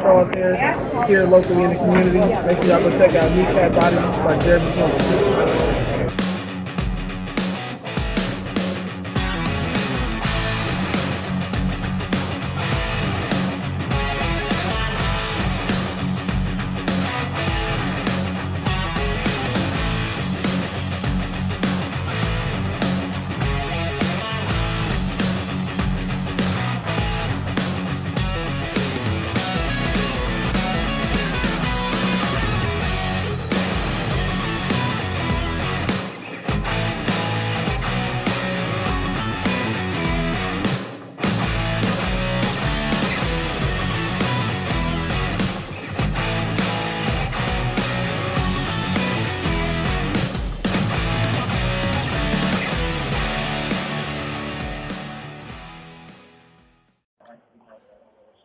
show us here locally in the community. Make sure y'all go check out Kneecap Body by Jeremy Campbell.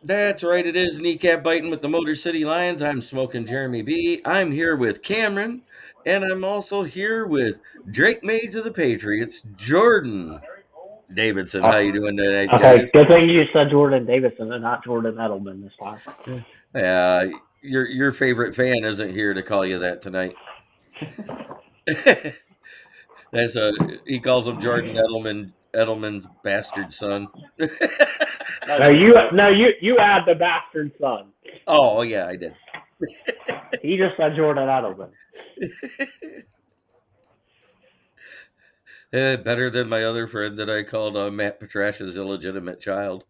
That's right, it is Kneecap Biting with the Motor City Lions. I'm Smoking Jeremy B. I'm here with Cameron, and I'm also here with Drake Maids of the Patriots, Jordan Davidson. How you doing tonight, Okay, guys? good thing you said Jordan Davidson and not Jordan Edelman this time. Your favorite fan isn't here to call you that tonight. He calls him Jordan Edelman's bastard son. No, you add the bastard son. Oh yeah, I did. He just said Jordan Edelman. Better than my other friend that I called Matt Petrasha's illegitimate child.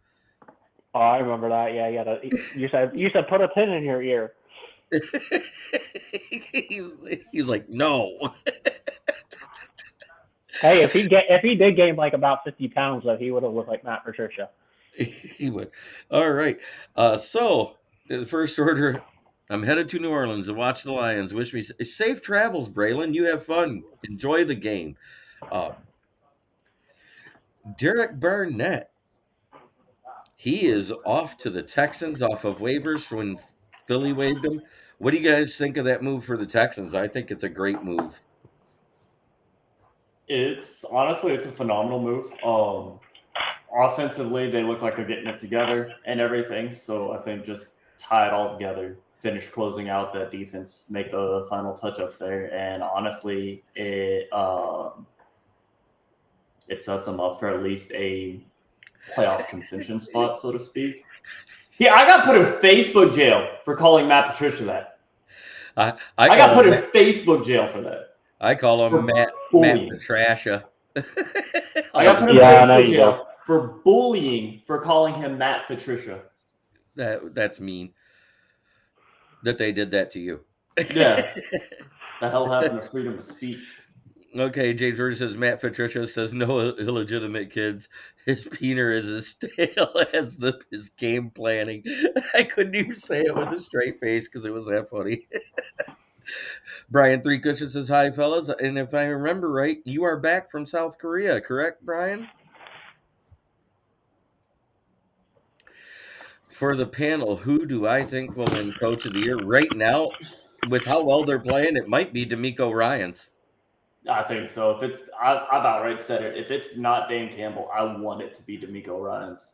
Oh, I remember that. Yeah, you said put a pin in your ear. he's like, no. Hey, if he did gain like about 50 pounds, though, he would have looked like Matt Patricia. He would. All right. So the first order, I'm headed to New Orleans to watch the Lions. Wish me safe travels, Braylon. You have fun. Enjoy the game. Derrick Barnett. He is off to the Texans off of waivers when Philly waived him. What do you guys think of that move for the Texans? I think it's a great move. It's a phenomenal move. Offensively, they look like they're getting it together and everything. So I think just tie it all together, finish closing out that defense, make the final touch-ups there. And honestly, it sets them up for at least a playoff contention spot, so to speak. See, I got put in Facebook jail for calling Matt Patricia that. I got put in Facebook jail for that. I call him Matt Patricia. I got put in Facebook jail for bullying for calling him Matt Patricia. That's mean. That they did that to you. Yeah. The hell happened to freedom of speech? Okay, James George says Matt Patricia says no illegitimate kids. His peener is as stale as his game planning. I couldn't even say it with a straight face because it was that funny. Brian Three Cushions says hi, fellas. And if I remember right, you are back from South Korea, correct, Brian? For the panel, who do I think will win Coach of the Year? Right now, with how well they're playing, it might be D'Amico Ryans. I think so. I've outright said it. If it's not Dan Campbell, I want it to be D'Amico Ryans.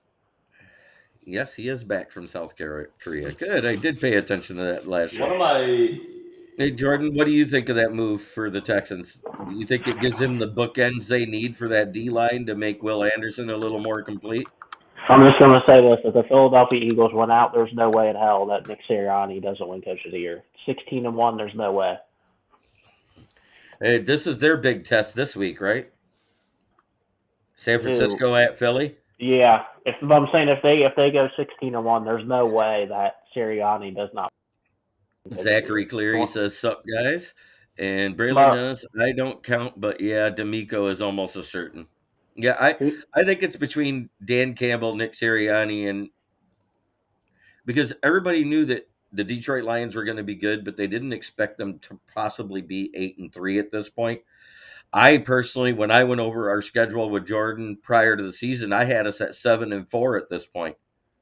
Yes, he is back from South Korea. Good. I did pay attention to that last show. Hey, Jordan, what do you think of that move for the Texans? Do you think it gives him the bookends they need for that D-line to make Will Anderson a little more complete? I'm just going to say this. If the Philadelphia Eagles went out, there's no way in hell that Nick Sirianni doesn't win Coach of the Year. 16-1, there's no way. Hey, this is their big test this week, right? San Francisco at Philly? Yeah. I'm saying if they go 16-1, there's no way that Sirianni does not. Zachary Cleary says, sup, guys? And Braylon Dennis, I don't count, but yeah, D'Amico is almost a certain. Yeah, I think it's between Dan Campbell, Nick Sirianni, and because everybody knew that the Detroit Lions were going to be good, but they didn't expect them to possibly be 8-3 at this point. I personally, when I went over our schedule with Jordan prior to the season, I had us at 7-4 at this point.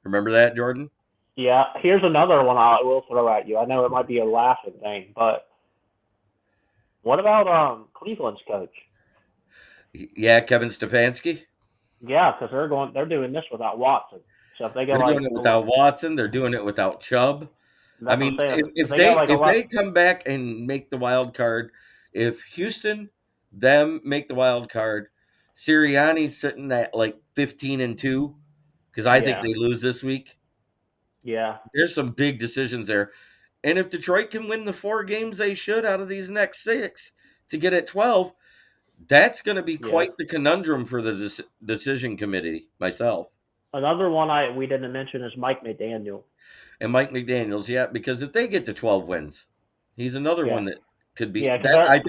Remember that, Jordan? Yeah. Here's another one I will throw at you. I know it might be a laughing thing, but what about Cleveland's coach? Yeah, Kevin Stefanski. Yeah, because they're doing this without Watson. So if they They're go doing it without Watson. They're doing it without Chubb. I mean, if they come back and make the wild card, if Houston, them make the wild card, Sirianni's sitting at like 15-2 because I think they lose this week. Yeah. There's some big decisions there. And if Detroit can win the 4 games they should out of these next 6 to get at 12, that's going to be quite the conundrum for the decision committee, myself. Another one we didn't mention is Mike McDaniel. And Mike McDaniels, because if they get to 12 wins, he's another one that could be. Yeah, I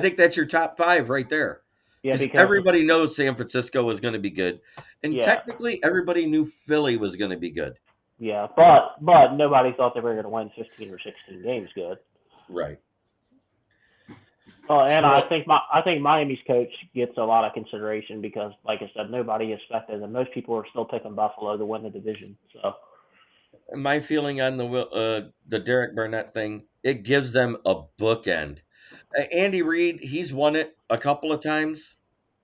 think that's your top 5 right there. Yeah, because everybody knows San Francisco was going to be good, and technically everybody knew Philly was going to be good. Yeah, but nobody thought they were going to win 15 or 16 games good. Right. And I think Miami's coach gets a lot of consideration because, like I said, nobody expected, and most people are still picking Buffalo to win the division. So, my feeling on the Derrick Barnett thing, it gives them a bookend. Andy Reid, he's won it a couple of times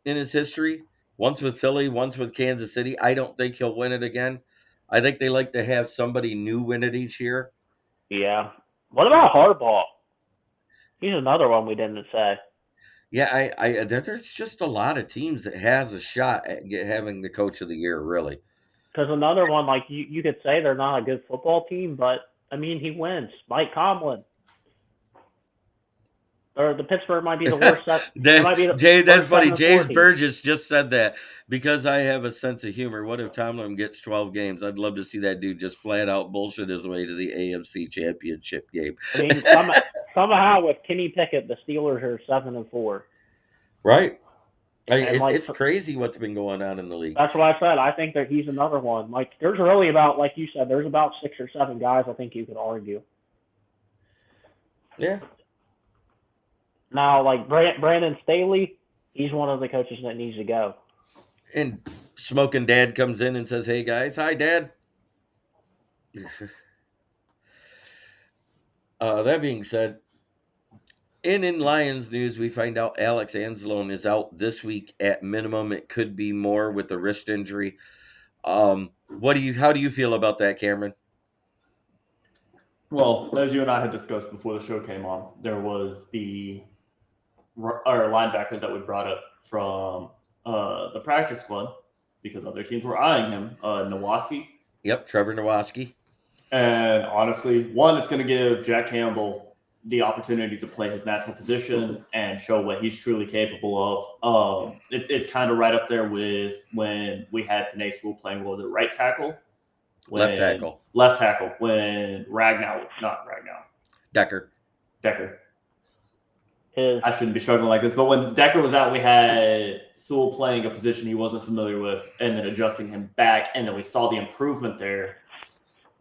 in his history. Once with Philly, once with Kansas City. I don't think he'll win it again. I think they like to have somebody new win it each year. Yeah. What about Harbaugh? He's another one we didn't say. Yeah, I there's just a lot of teams that has a shot at having the coach of the year, really. Because another one, like you could say they're not a good football team, but I mean he wins. Mike Tomlin. Or the Pittsburgh might be the worst. That's funny. James Burgess just said that because I have a sense of humor. What if Tomlin gets 12 games? I'd love to see that dude just flat out bullshit his way to the AFC Championship game. I mean, somehow with Kenny Pickett, the Steelers are 7-4. Right. It's crazy what's been going on in the league. That's what I said. I think that he's another one. Like, there's really about, like you said, there's about 6 or 7 guys I think you could argue. Yeah. Now, like Brandon Staley, he's one of the coaches that needs to go. And Smoking Dad comes in and says, "Hey guys, hi Dad." That being said, in Lions news, we find out Alex Anzalone is out this week at minimum. It could be more with a wrist injury. How do you feel about that, Cameron? Well, as you and I had discussed before the show came on, there was our linebacker that we brought up from the practice squad because other teams were eyeing him, Nowaski. Yep, Trevor Nowaski. And honestly, one, it's going to give Jack Campbell the opportunity to play his natural position and show what he's truly capable of. It's kind of right up there with when we had Penei Sewell playing, right tackle? Left tackle. Left tackle. When Decker. I shouldn't be struggling like this, but when Decker was out, we had Sewell playing a position he wasn't familiar with and then adjusting him back, and then we saw the improvement there.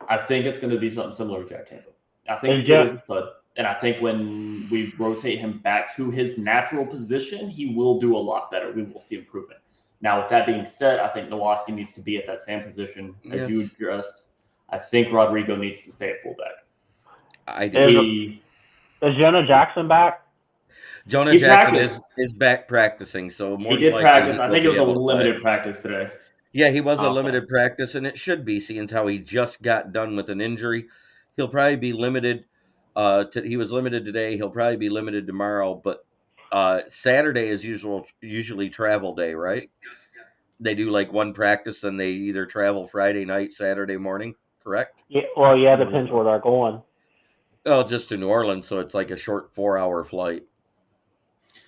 I think it's going to be something similar with Jack Campbell. I think he is a stud, and I think when we rotate him back to his natural position, he will do a lot better. We will see improvement. Now, with that being said, I think Nowaski needs to be at that same position as you addressed. I think Rodrigo needs to stay at fullback. I do. Is Jonah Jackson back? Jonah Jackson is back practicing, so he did practice. I think it was a limited practice today. Yeah, he was a limited practice, and it should be, seeing how he just got done with an injury. He'll probably be limited. He was limited today. He'll probably be limited tomorrow, but Saturday is usually travel day, right? They do like one practice, and they either travel Friday night, Saturday morning, correct? Yeah, well, yeah, depends where they're going. Oh, just to New Orleans, so it's like a short 4-hour flight.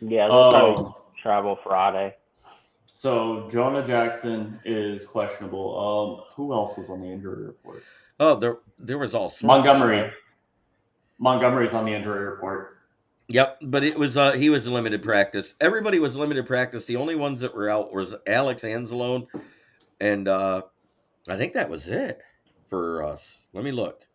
Yeah, they'll probably travel Friday. So Jonah Jackson is questionable. Who else was on the injury report? Oh, there was all sorts. Montgomery's on the injury report. Yep, but it was he was limited practice. Everybody was limited practice. The only ones that were out was Alex Anzalone, and I think that was it for us. Let me look.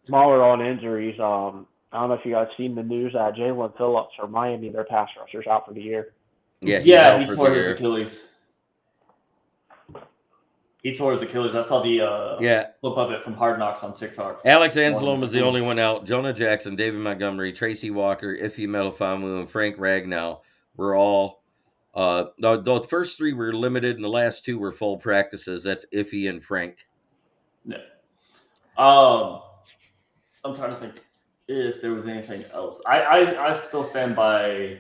While we're on injuries, I don't know if you guys seen the news that Jalen Phillips for Miami, their pass rushers, out for the year. Yeah, he tore his Achilles. He tore his Achilles. I saw the clip of it from Hard Knocks on TikTok. Alex Anzalone was the only one out. Jonah Jackson, David Montgomery, Tracy Walker, Ife Melifonwu, and Frank Ragnow were all The first 3 were limited, and the last 2 were full practices. That's Iffy and Frank. Yeah. I'm trying to think if there was anything else. I still stand by.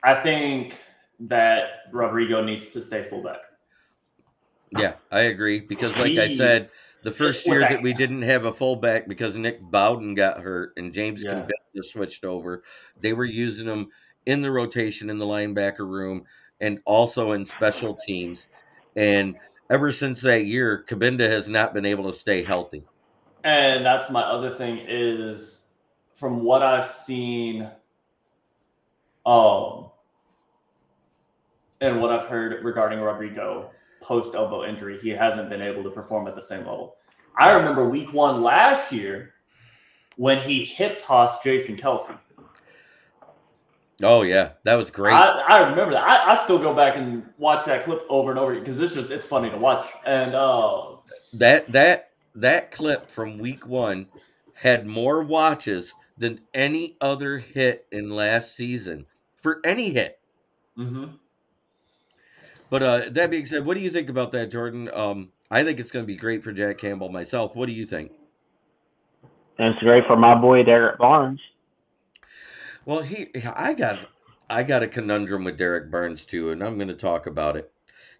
I think that Rodrigo needs to stay fullback. Yeah, I agree. Because like I said, the first year that we didn't have a fullback because Nick Bowden got hurt and James Convicta switched over, they were using him in the rotation in the linebacker room and also in special teams. And ever since that year, Cabinda has not been able to stay healthy. And that's my other thing is, from what I've seen, and what I've heard regarding Rodrigo post elbow injury, he hasn't been able to perform at the same level. I remember week 1 last year when he hip tossed Jason Kelce. Oh yeah, that was great. I remember that. I still go back and watch that clip over and over because it's funny to watch. And that clip from week 1 had more watches than any other hit in last season for any hit. Mm-hmm. But that being said, what do you think about that, Jordan? I think it's going to be great for Jack Campbell myself. What do you think? And it's great for my boy Derrick Barnes. Well, I got a conundrum with Derrick Barnes too, and I'm going to talk about it.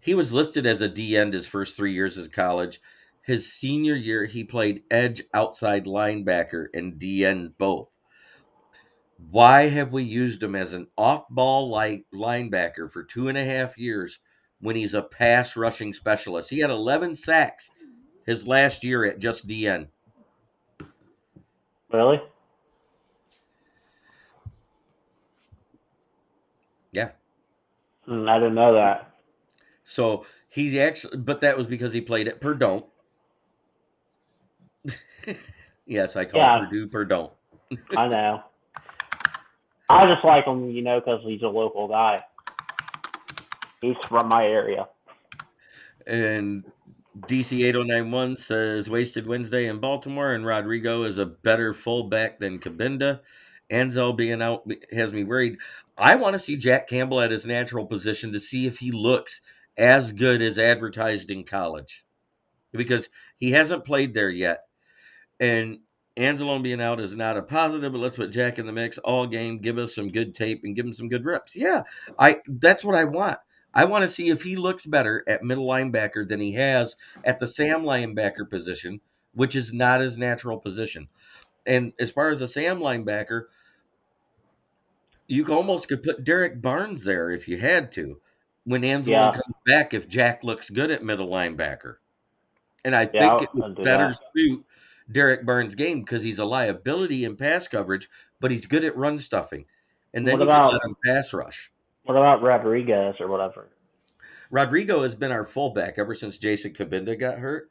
He was listed as a D end his first 3 years of college. His senior year, he played edge, outside linebacker, and D end both. Why have we used him as an off-ball linebacker for 2.5 years when he's a pass rushing specialist? He had 11 sacks his last year at just DN. Really? Yeah. I didn't know that. So he actually, but that was because he played at Purdue. Yes, I call Purdue Purdue. I know. I just like him, because he's a local guy. He's from my area. And DC8091 says Wasted Wednesday in Baltimore, and Rodrigo is a better fullback than Cabinda. Anzalone being out has me worried. I want to see Jack Campbell at his natural position to see if he looks as good as advertised in college, because he hasn't played there yet. And Anzalone being out is not a positive, but let's put Jack in the mix all game, give us some good tape, and give him some good reps. Yeah, that's what I want. I want to see if he looks better at middle linebacker than he has at the Sam linebacker position, which is not his natural position. And as far as the Sam linebacker, you almost could put Derrick Barnes there if you had to when Anzalone comes back, if Jack looks good at middle linebacker. And I think it would better suit Derrick Barnes' game because he's a liability in pass coverage, but he's good at run stuffing. And then you can let him pass rush. What about Rodriguez or whatever? Rodrigo has been our fullback ever since Jason Cabinda got hurt.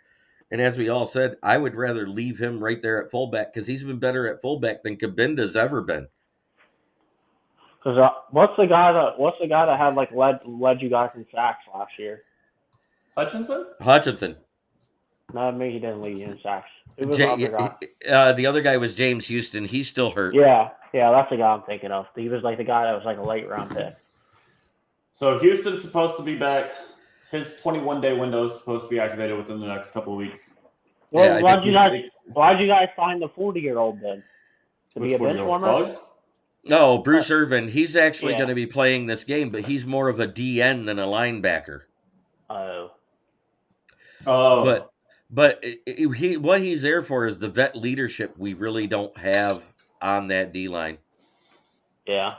And as we all said, I would rather leave him right there at fullback because he's been better at fullback than Cabinda's ever been. Because what's the guy that had led you guys in sacks last year? Hutchinson. No, he didn't lead you in sacks. Who was the other guy was James Houston. He's still hurt. Yeah, that's the guy I'm thinking of. He was the guy that was a late round pick. So Houston's supposed to be back. His 21-day window is supposed to be activated within the next couple of weeks. Well, why'd you guys find the 40-year-old then? To be a bench warmer? No, Bruce Irvin. He's actually going to be playing this game, but he's more of a DN than a linebacker. Oh. But what he's there for is the vet leadership we really don't have on that D-line. Yeah.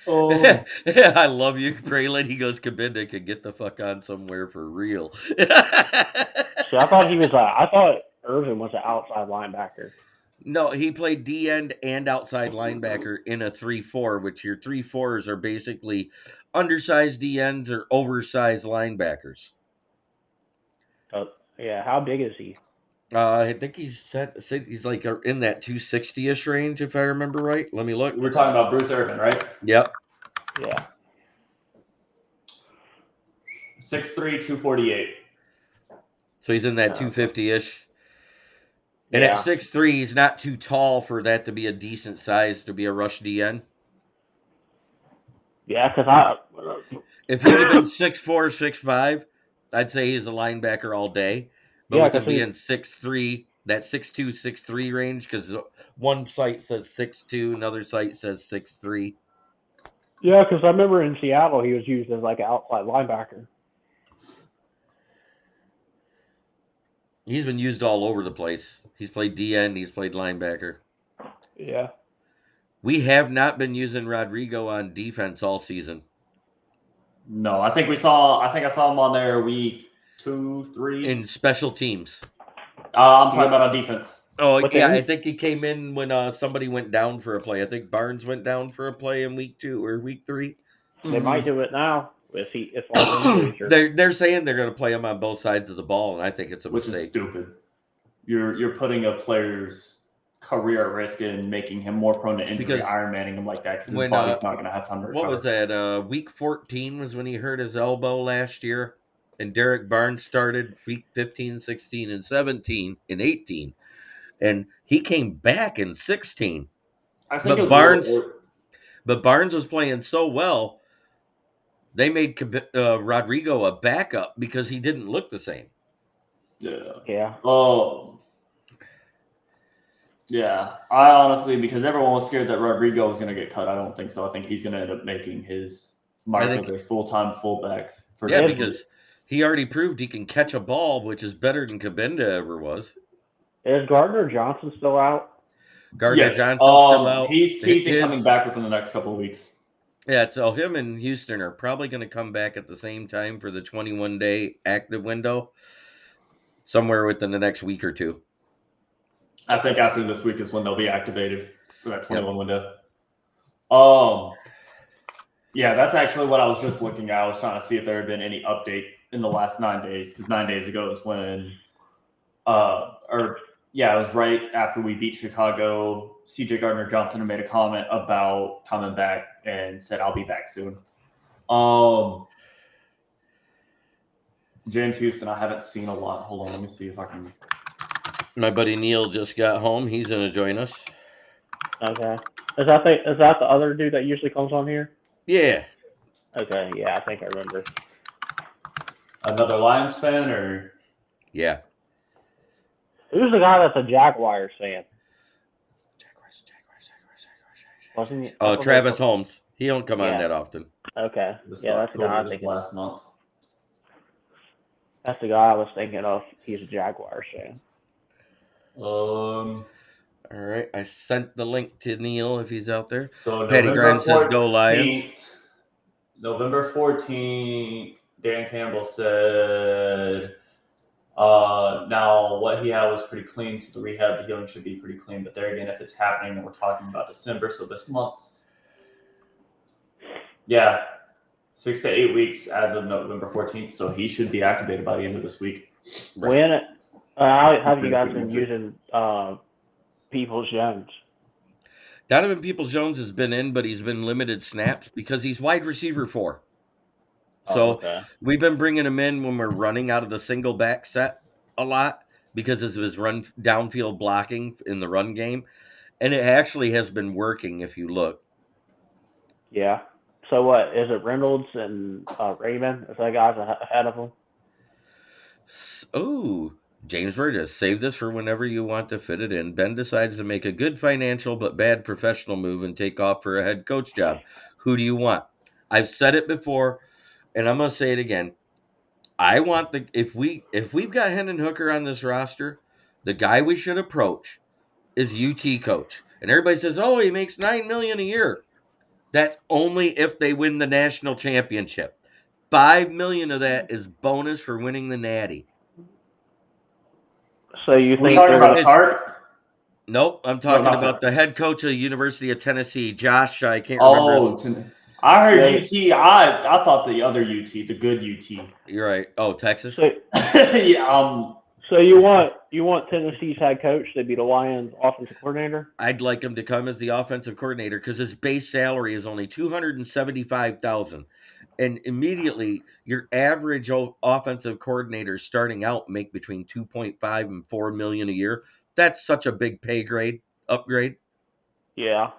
I love you, Braylon. He goes, Cabinda could get the fuck on somewhere for real. See, I thought Irvin was an outside linebacker. No, he played D-end and outside linebacker in a 3-4, which your 3-4s are basically undersized D-ends or oversized linebackers. Yeah, how big is he? I think he's like in that 260-ish range, if I remember right. Let me look. We're talking about Bruce Irvin, right? Yep. Yeah. 6'3", 248. So he's in that 250-ish. And at 6'3", he's not too tall for that to be a decent size to be a rush DN. Yeah, because If he would have been 6'4", 6'5", I'd say he's a linebacker all day. But Yeah, with him 'cause he- being 6'3", that 6'2", 6'3" range, because one site says 6'2", another site says 6'3". Yeah, because I remember in Seattle he was used as like an outside linebacker. He's been used all over the place. He's played DN, he's played linebacker. Yeah. We have not been using Rodrigo on defense all season. No, I think I saw him on there week 2, 3. In special teams. I'm talking about on defense. Oh, yeah, I think he came in when somebody went down for a play. I think Barnes went down for a play in week 2 or week 3. They might do it now if all the injuries are. They're saying they're going to play him on both sides of the ball, and I think it's a mistake. Which is stupid. You're putting a player's career at risk and making him more prone to injury, Ironmanning him like that because his body's not going to have time to recover. What was that? Week 14 was when he hurt his elbow last year, and Derrick Barnes started week 15, 16, and 17 and 18, and he came back in 16. I think but Barnes was playing so well, they made Rodrigo a backup because he didn't look the same. Yeah. Oh. Yeah. I honestly, because everyone was scared that Rodrigo was going to get cut, I don't think so. I think he's going to end up making his mark as a full-time fullback. Because he already proved he can catch a ball, which is better than Cabinda ever was. Is Gardner Johnson still out? Johnson's still out. He's teasing coming back within the next couple of weeks. Yeah, so him and Houston are probably going to come back at the same time for the 21-day active window, somewhere within the next week or two. I think after this week is when they'll be activated for that 21 window. Yeah, that's actually what I was just looking at. I was trying to see if there had been any update in the last 9 days, because 9 days ago is when, it was right after we beat Chicago. CJ Gardner-Johnson made a comment about coming back and said, "I'll be back soon." James Houston, I haven't seen a lot. Hold on, let me see if I can. My buddy Neil just got home. He's going to join us. Okay. Is that the other dude that usually comes on here? Yeah. Okay, yeah, I think I remember. Another Lions fan, or? Yeah. Who's the guy that's a Jaguars fan? Wasn't he? Oh, Travis Holmes. He don't come on that often. Okay. Yeah, that's the guy I was thinking. Last month. That's the guy I was thinking of. He's a Jaguars fan. All right, I sent the link to Neil if he's out there. So Patty Grind says go Lions. November 14th, Dan Campbell said, now what he had was pretty clean, so the rehab, the healing should be pretty clean. But there again, if it's happening, then we're talking about December, so this month. Yeah, 6 to 8 weeks as of November 14th, so he should be activated by the end of this week. Right. How have you guys been using Peoples-Jones? Donovan Peoples-Jones has been in, but he's been limited snaps because he's wide receiver 4. So we've been bringing him in when we're running out of the single back set a lot because of his run downfield blocking in the run game. And it actually has been working if you look. Yeah. So what, is it Reynolds and Raymond? Is that guys ahead of them? Oh, James Burgess, save this for whenever you want to fit it in. Ben decides to make a good financial but bad professional move and take off for a head coach job. Who do you want? I've said it before, and I'm going to say it again. I want if we've got Hendon Hooker on this roster, the guy we should approach is UT coach. And everybody says, "Oh, he makes $9 million a year." That's only if they win the national championship. $5 million of that is bonus for winning the Natty. So you think we're talking about Sark? Nope, I'm talking about the head coach of the University of Tennessee, Josh. I can't remember. I heard UT. I thought the other UT, the good UT. You're right. Oh, Texas. So, yeah. So you want Tennessee's head coach to be the Lions' offensive coordinator? I'd like him to come as the offensive coordinator because his base salary is only $275,000, and immediately your average offensive coordinator starting out make between $2.5 and $4 million a year. That's such a big pay grade upgrade. Yeah.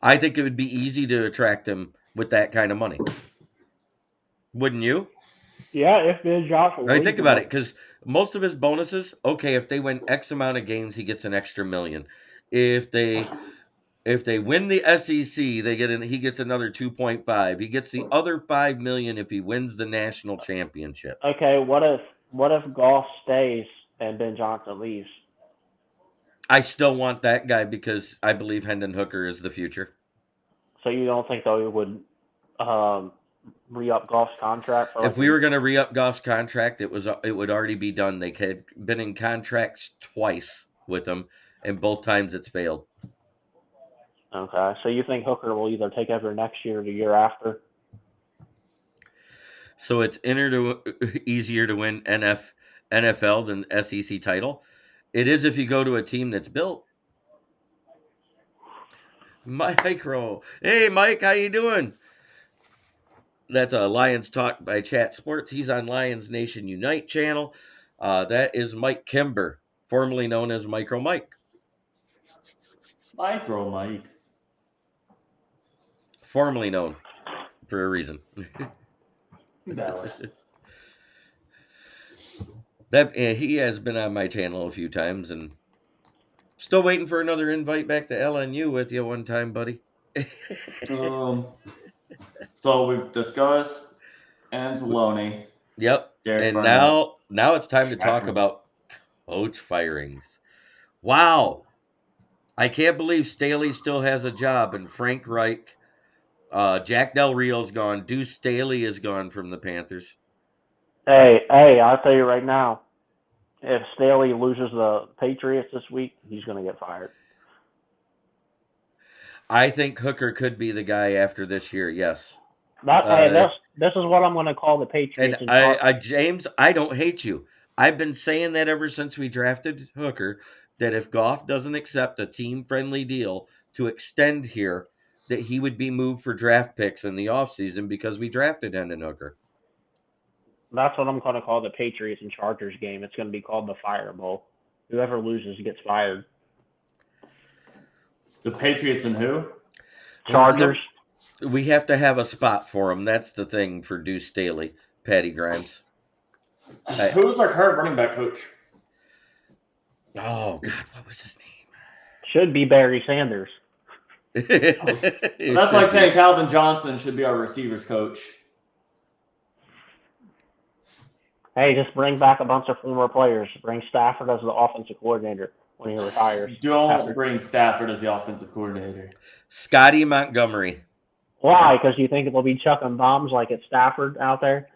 I think it would be easy to attract him with that kind of money. Wouldn't you? Yeah, if Ben Johnson. I mean, think about it, because most of his bonuses, okay, if they win X amount of games, he gets an extra $1 million. If they win the SEC, he gets another 2.5. He gets the other $5 million if he wins the national championship. Okay, what if Goff stays and Ben Johnson leaves? I still want that guy because I believe Hendon Hooker is the future. So you don't think though he would re-up Goff's contract? If we were going to re-up Goff's contract, it would already be done. They had been in contracts twice with him, and both times it's failed. Okay, so you think Hooker will either take over next year or the year after? So it's easier to win NFL than SEC title. It is if you go to a team that's built. Micro. Hey, Mike, how you doing? That's a Lions Talk by Chat Sports. He's on Lions Nation Unite channel. That is Mike Kimber, formerly known as Micro Mike. Micro Mike. Formerly known for a reason. He has been on my channel a few times, and still waiting for another invite back to LNU with you one time, buddy. So we've discussed Anzalone. Yep. Derrick And Barnett. now it's time to talk about coach firings. Wow. I can't believe Staley still has a job, and Frank Reich, Jack Del Rio's gone. Deuce Staley is gone from the Panthers. Hey, I'll tell you right now, if Staley loses the Patriots this week, he's going to get fired. I think Hooker could be the guy after this year, yes. This is what I'm going to call the Patriots. And James, I don't hate you. I've been saying that ever since we drafted Hooker, that if Goff doesn't accept a team-friendly deal to extend here, that he would be moved for draft picks in the offseason because we drafted Hendon Hooker. That's what I'm going to call the Patriots and Chargers game. It's going to be called the Fire Bowl. Whoever loses gets fired. The Patriots and who? Chargers. We have to have a spot for him. That's the thing for Deuce Staley, Patty Grimes. Who's our current running back coach? Oh, God, what was his name? Should be Barry Sanders. That's like saying Calvin Johnson should be our receivers coach. Hey, just bring back a bunch of former players. Bring Stafford as the offensive coordinator when he retires. Don't bring Stafford as the offensive coordinator. Scotty Montgomery. Why? Because you think they'll be chucking bombs like it's Stafford out there?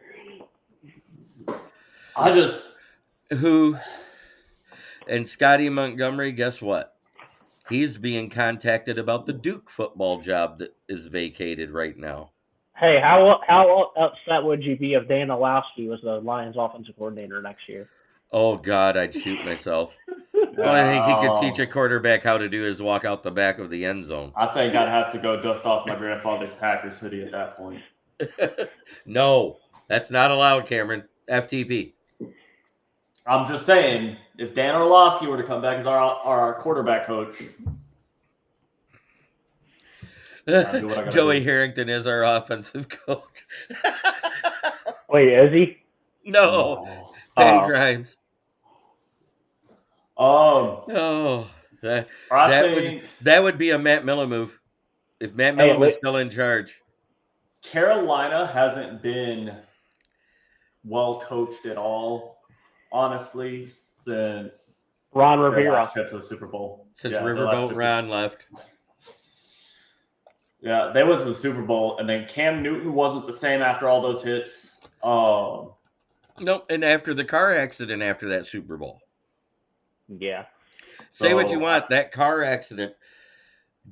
And Scotty Montgomery, guess what? He's being contacted about the Duke football job that is vacated right now. Hey, how upset would you be if Dan Orlovsky was the Lions offensive coordinator next year? Oh, God, I'd shoot myself. Well, I think he could teach a quarterback how to do is walk out the back of the end zone. I think I'd have to go dust off my grandfather's Packers hoodie at that point. No, that's not allowed, Cameron. FTP. I'm just saying, if Dan Orlovsky were to come back as our quarterback coach. Joey Harrington is our offensive coach. Wait, is he? No. Patty Grimes. That would be a Matt Miller move. If Matt Miller was still in charge. Carolina hasn't been well coached at all, honestly, since Ron Rivera last trip to the Super Bowl. Since Riverboat Ron left. Yeah, they went to the Super Bowl, and then Cam Newton wasn't the same after all those hits. Nope, and after the car accident after that Super Bowl. Yeah. Say what you want. That car accident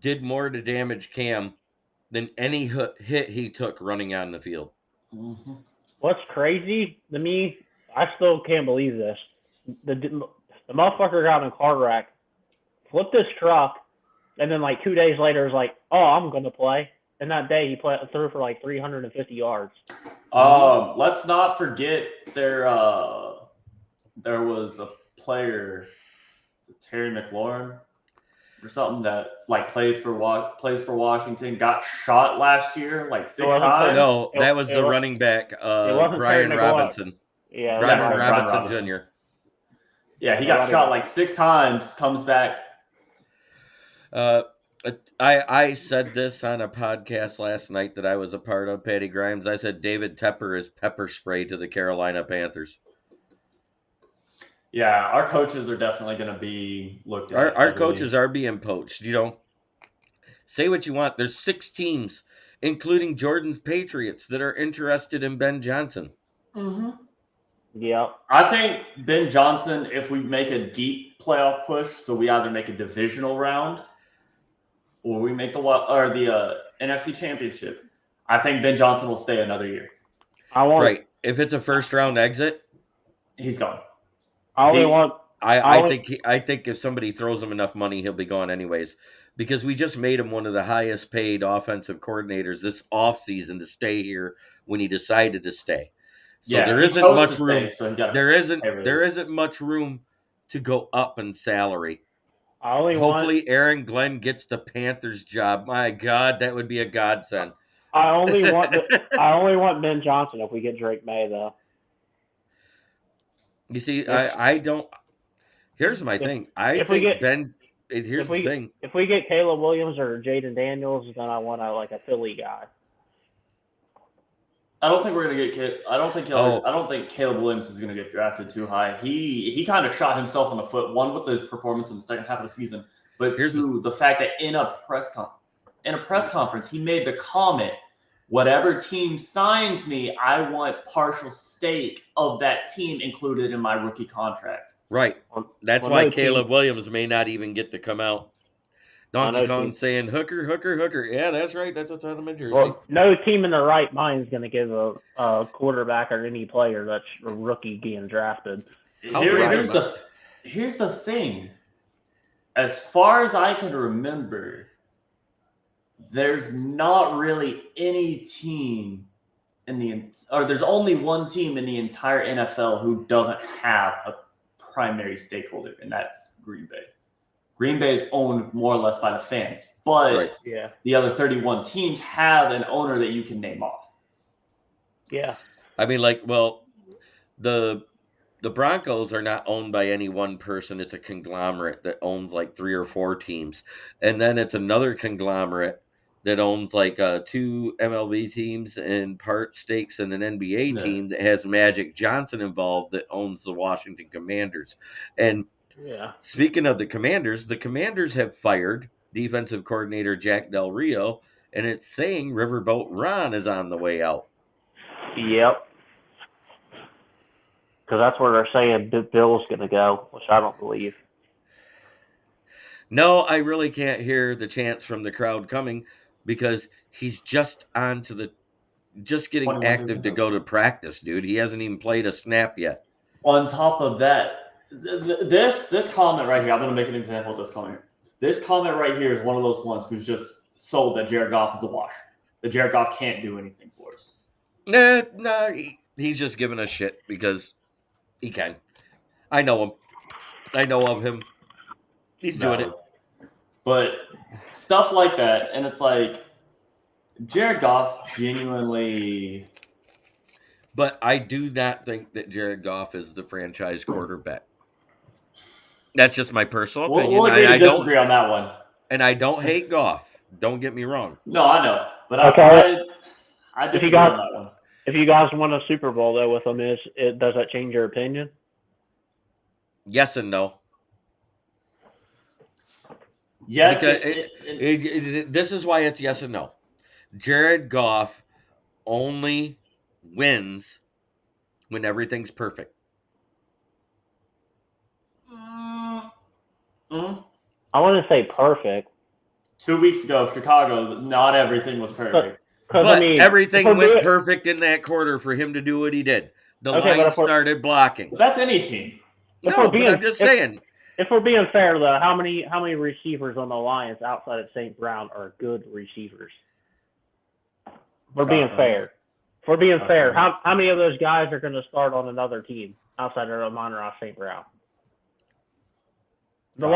did more to damage Cam than any hit he took running on the field. Mm-hmm. What's crazy to me, I still can't believe this. The motherfucker got in a car wreck, flipped his truck, and then like 2 days later is like, oh, I'm going to play. And that day he threw for like 350 yards. Let's not forget there was a player, Terry McLaurin, or something that plays for Washington, got shot last year 6 wasn't times. No, that was the running back, wasn't Brian Terry McLaurin. Robinson. Yeah, Brian Brian Robinson Robinson. Jr. Yeah, he got shot 6 times, comes back. I said this on a podcast last night that I was a part of, Patty Grimes. I said David Tepper is pepper spray to the Carolina Panthers. Yeah, our coaches are definitely going to be looked at. Our coaches are being poached. Say what you want. There's 6 teams, including Jordan's Patriots, that are interested in Ben Johnson. Mm-hmm. Yeah. I think Ben Johnson, if we make a deep playoff push, so we either make a divisional round or we make the NFC Championship, I think Ben Johnson will stay another year. Right. If it's a first-round exit, he's gone. I think if somebody throws him enough money, he'll be gone anyways. Because we just made him one of the highest paid offensive coordinators this offseason to stay here when he decided to stay. So there isn't much room. There isn't much room to go up in salary. Hopefully Aaron Glenn gets the Panthers job. My God, that would be a godsend. I only want Ben Johnson if we get Drake May though. You see, I don't. Here's my thing. Here's the thing. If we get Caleb Williams or Jaden Daniels, then I want a Philly guy. I don't think we're gonna get. I don't think Caleb Williams is gonna get drafted too high. He kind of shot himself in the foot. One, with his performance in the second half of the season, but two, the fact that in a press conference, he made the comment, "Whatever team signs me, I want partial stake of that team included in my rookie contract." Right. That's why Caleb Williams may not even get to come out. Donkey Kong saying, hooker, hooker, hooker. Yeah, that's right. That's what's on my jersey. Well, no team in their right mind is going to give a quarterback or any player that's a rookie being drafted. Here's the thing. As far as I can remember, there's not really any team there's only one team in the entire NFL who doesn't have a primary stakeholder, and that's Green Bay. Green Bay is owned more or less by the fans, but the other 31 teams have an owner that you can name off. Yeah. I mean, the Broncos are not owned by any one person. It's a conglomerate that owns 3 or 4 teams. And then it's another conglomerate that owns 2 MLB teams and part stakes in an NBA team that has Magic Johnson involved that owns the Washington Commanders. And speaking of the Commanders have fired defensive coordinator Jack Del Rio, and it's saying Riverboat Ron is on the way out. Yep. Because that's where they're saying Bill's going to go, which I don't believe. No, I really can't hear the chants from the crowd coming because he's just getting active to go to practice, dude. He hasn't even played a snap yet. On top of that, this comment right here, I'm going to make an example of this comment. This comment right here is one of those ones who's just sold that Jared Goff is a wash. That Jared Goff can't do anything for us. Nah, he's just giving us shit because he can. I know him. I know of him. He's doing it. But stuff like that, and it's Jared Goff genuinely... But I do not think that Jared Goff is the franchise quarterback. That's just my personal opinion. We'll agree to disagree on that one. And I don't hate Goff. Don't get me wrong. No, I know. But okay. I disagree on that one. If you guys won a Super Bowl, though, with him, does that change your opinion? Yes and no. Yes. This is why it's yes and no. Jared Goff only wins when everything's perfect. I want to say perfect. 2 weeks ago, Chicago, not everything was perfect. But everything went perfect in that quarter for him to do what he did. The line started blocking. But that's any team. I'm just saying. If we're being fair, though, how many receivers on the Lions outside of St. Brown are good receivers? We're being fair. If we're being fair, how many of those guys are going to start on another team outside of Amon-Ra St. Brown? The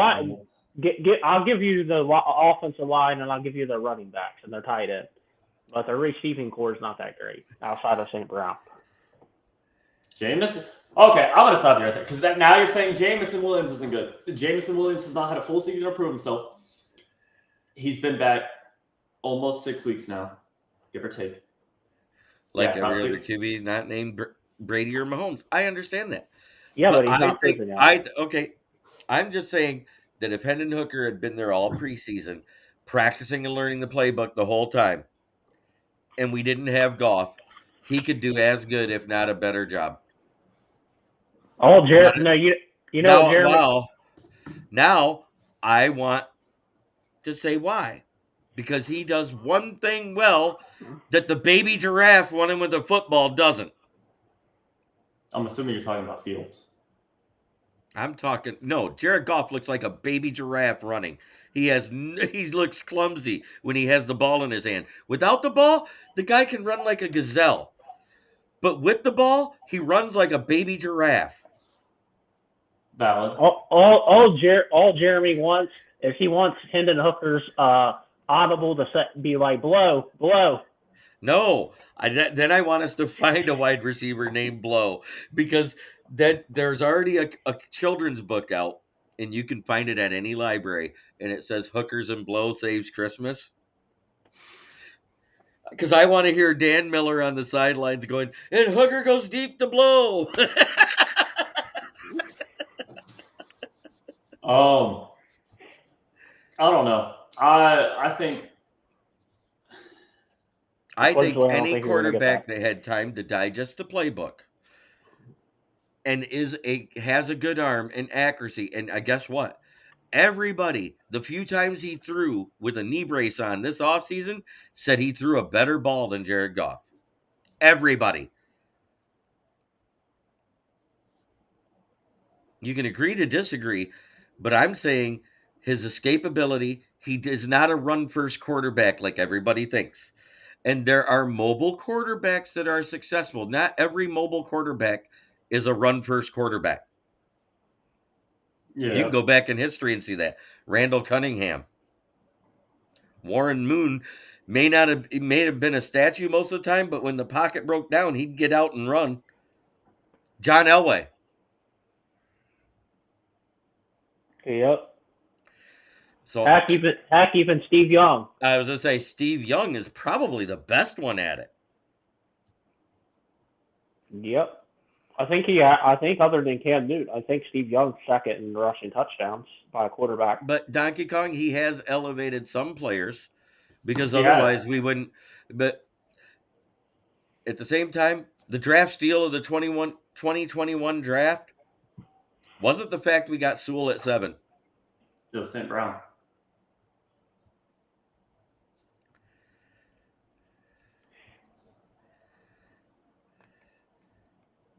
I'll give you the offensive line and I'll give you the running backs and their tight end, but their receiving core is not that great outside of St. Brown. Jameson. Okay, I'm gonna stop you right there because now you're saying Jameson Williams isn't good. Jameson Williams has not had a full season to prove himself. He's been back almost 6 weeks now, give or take. Like every other QB not named Brady or Mahomes. I understand that. Yeah, but he's not proven yet. Okay. I'm just saying that if Hendon Hooker had been there all preseason, practicing and learning the playbook the whole time, and we didn't have Goff, he could do as good, if not a better job. Oh, Jeremy. No, you know, Jeremy. Now I want to say why. Because he does one thing well that the baby giraffe running with a football doesn't. I'm assuming you're talking about Fields. Jared Goff looks like a baby giraffe running. He looks clumsy when he has the ball in his hand. Without the ball, the guy can run like a gazelle. But with the ball, he runs like a baby giraffe. Valid. All Jeremy wants is he wants Hendon Hooker's audible to be like blow. No, then I want us to find a wide receiver named Blow, because there's already a children's book out, and you can find it at any library, and it says Hookers and Blow Saves Christmas. Because I want to hear Dan Miller on the sidelines going, and Hooker goes deep to Blow. I don't know. I think any quarterback that had time to digest the playbook and has a good arm and accuracy, and guess what? Everybody, the few times he threw with a knee brace on this offseason, said he threw a better ball than Jared Goff. Everybody. You can agree to disagree, but I'm saying his escapability, he is not a run-first quarterback like everybody thinks. And there are mobile quarterbacks that are successful. Not every mobile quarterback is a run-first quarterback. Yeah. You can go back in history and see that. Randall Cunningham. Warren Moon may have been a statue most of the time, but when the pocket broke down, he'd get out and run. John Elway. Yep. So Hack even Steve Young. I was going to say Steve Young is probably the best one at it. Yep. I think other than Cam Newton, I think Steve Young's second in rushing touchdowns by a quarterback. But Donkey Kong, he has elevated some players because otherwise we wouldn't. But at the same time, the draft steal of the 2021 draft wasn't the fact we got Sewell at 7. It was St. Brown.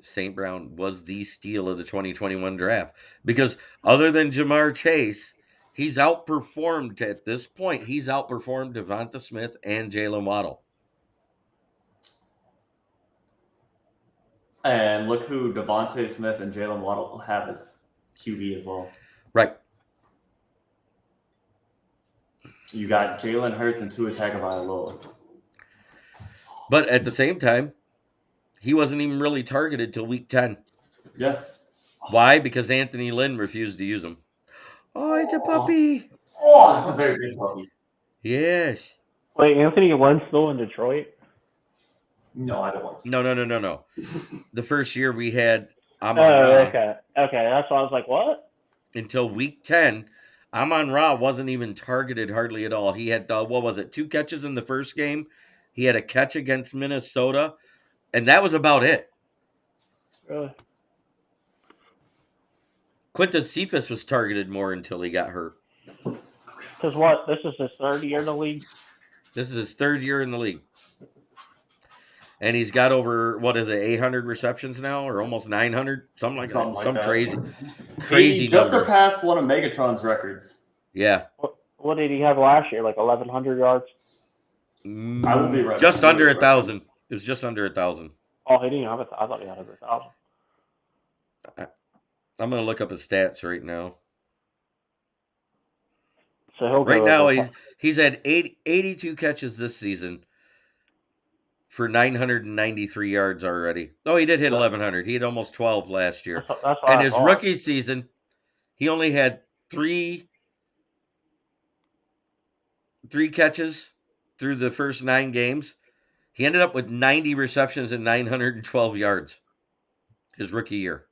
St. Brown was the steal of the 2021 draft because other than Jamar Chase, he's outperformed at this point. He's outperformed Devonta Smith and Jalen Waddle. And look who Devonta Smith and Jalen Waddle have as QB as well. Right. You got Jalen Hurts and Tua Tagovailoa. But at the same time, he wasn't even really targeted till week 10. Yeah. Why? Because Anthony Lynn refused to use him. Oh, it's a puppy. Oh, it's a very big puppy. Yes. Wait, Anthony Lynn's still in Detroit? No, I don't want to. No. The first year we had Amon-Ra. Okay. That's why I was like, what? Until week 10, Amon-Ra wasn't even targeted hardly at all. He had, 2 catches in the first game. He had a catch against Minnesota. And that was about it. Really? Quintus Cephas was targeted more until he got hurt. Because what? This is his third year in the league? This is his third year in the league. And he's got over, 800 receptions now? Or almost 900? Something like that. Crazy He just number. surpassed one of Megatron's records. Yeah. What did he have last year? Like 1,100 yards? I will be right. Just under 1,000. It was just under 1,000. Oh, he didn't have it. I thought he had over 1,000. I'm going to look up his stats right now. So he'll Right go now, over. he's had 82 catches this season for 993 yards already. Oh, he did hit 1,100. He had almost 12 last year. That's what And I his thought. rookie season, he only had three catches through the first 9 games. He ended up with 90 receptions and 912 yards his rookie year.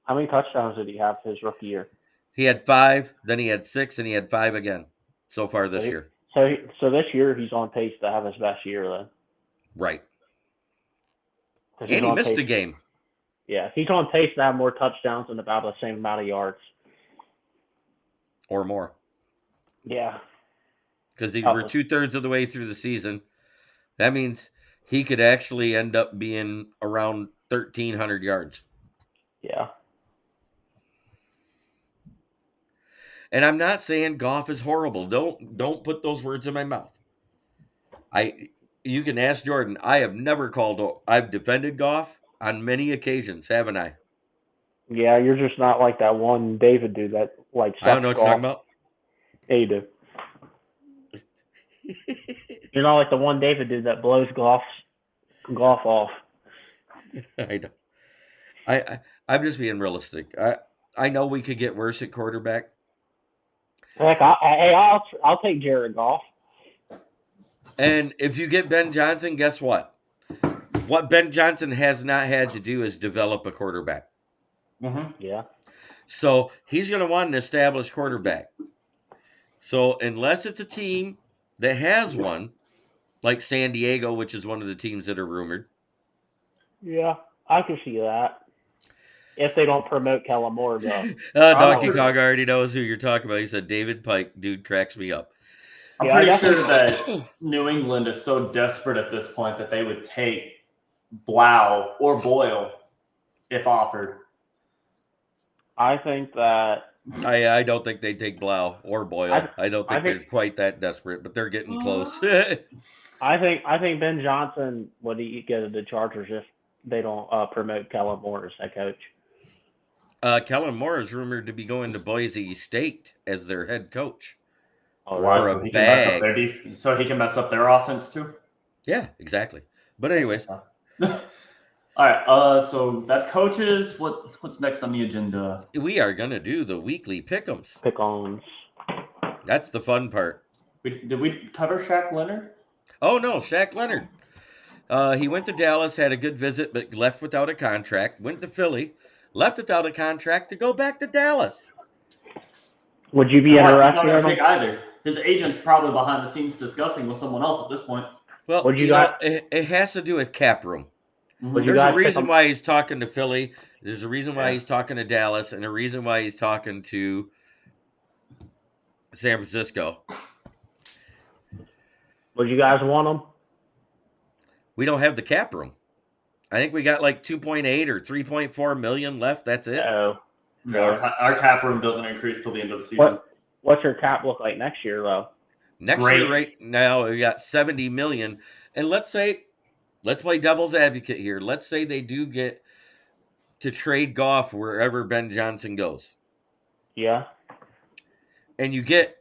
How many touchdowns did he have his rookie year? He had 5, then he had 6, and he had 5 again so far this year. So this year he's on pace to have his best year then. Right. 'Cause And he missed a game. Yeah, he's on pace to have more touchdowns and about the same amount of yards. Or more. Yeah. Because we're 2/3 of the way through the season. That means he could actually end up being around 1,300 yards. Yeah. And I'm not saying Goff is horrible. Don't put those words in my mouth. You can ask Jordan. I've defended Goff on many occasions, haven't I? Yeah, you're just not like that one David dude that like. I don't know what you're talking about. Yeah, you do. You're not like the one David dude that blows Goff off. I know. I'm just being realistic. I know we could get worse at quarterback. Heck, I'll take Jared Goff. And if you get Ben Johnson, guess what? What Ben Johnson has not had to do is develop a quarterback. Mm-hmm. Yeah. So he's going to want an established quarterback. So unless it's a team that has one, like San Diego, which is one of the teams that are rumored. Yeah, I can see that. If they don't promote Kellen Moore, though. Donkey Kong already knows who you're talking about. He said David Pike. Dude cracks me up. I'm pretty sure that New England is so desperate at this point that they would take Blau or Boyle if offered. I think that... I don't think they'd take Blau or Boyle. I don't think they're quite that desperate, but they're getting close. I think Ben Johnson would go to the Chargers if they don't promote Kellen Moore as head coach. Kellen Moore is rumored to be going to Boise State as their head coach. Oh, so he can mess up their offense too? Yeah, exactly. But anyways. All right, so that's coaches. What's next on the agenda? We are going to do the weekly Pick Ems. Pick Ems. That's the fun part. Did we cover Shaq Leonard? Oh, no, Shaq Leonard. He went to Dallas, had a good visit, but left without a contract. Went to Philly, left without a contract to go back to Dallas. Would you be interested in him? Either. His agent's probably behind the scenes discussing with someone else at this point. Well, it has to do with cap room. Mm-hmm. There's a reason why he's talking to Philly. There's a reason why he's talking to Dallas, and a reason why he's talking to San Francisco. Would you guys want him? We don't have the cap room. I think we got like 2.8 or 3.4 million left. That's it. Oh. No, our cap room doesn't increase till the end of the season. What's your cap look like next year, though? Next year, right now, we got 70 million. And let's play devil's advocate here. Let's say they do get to trade Goff wherever Ben Johnson goes. Yeah. And you get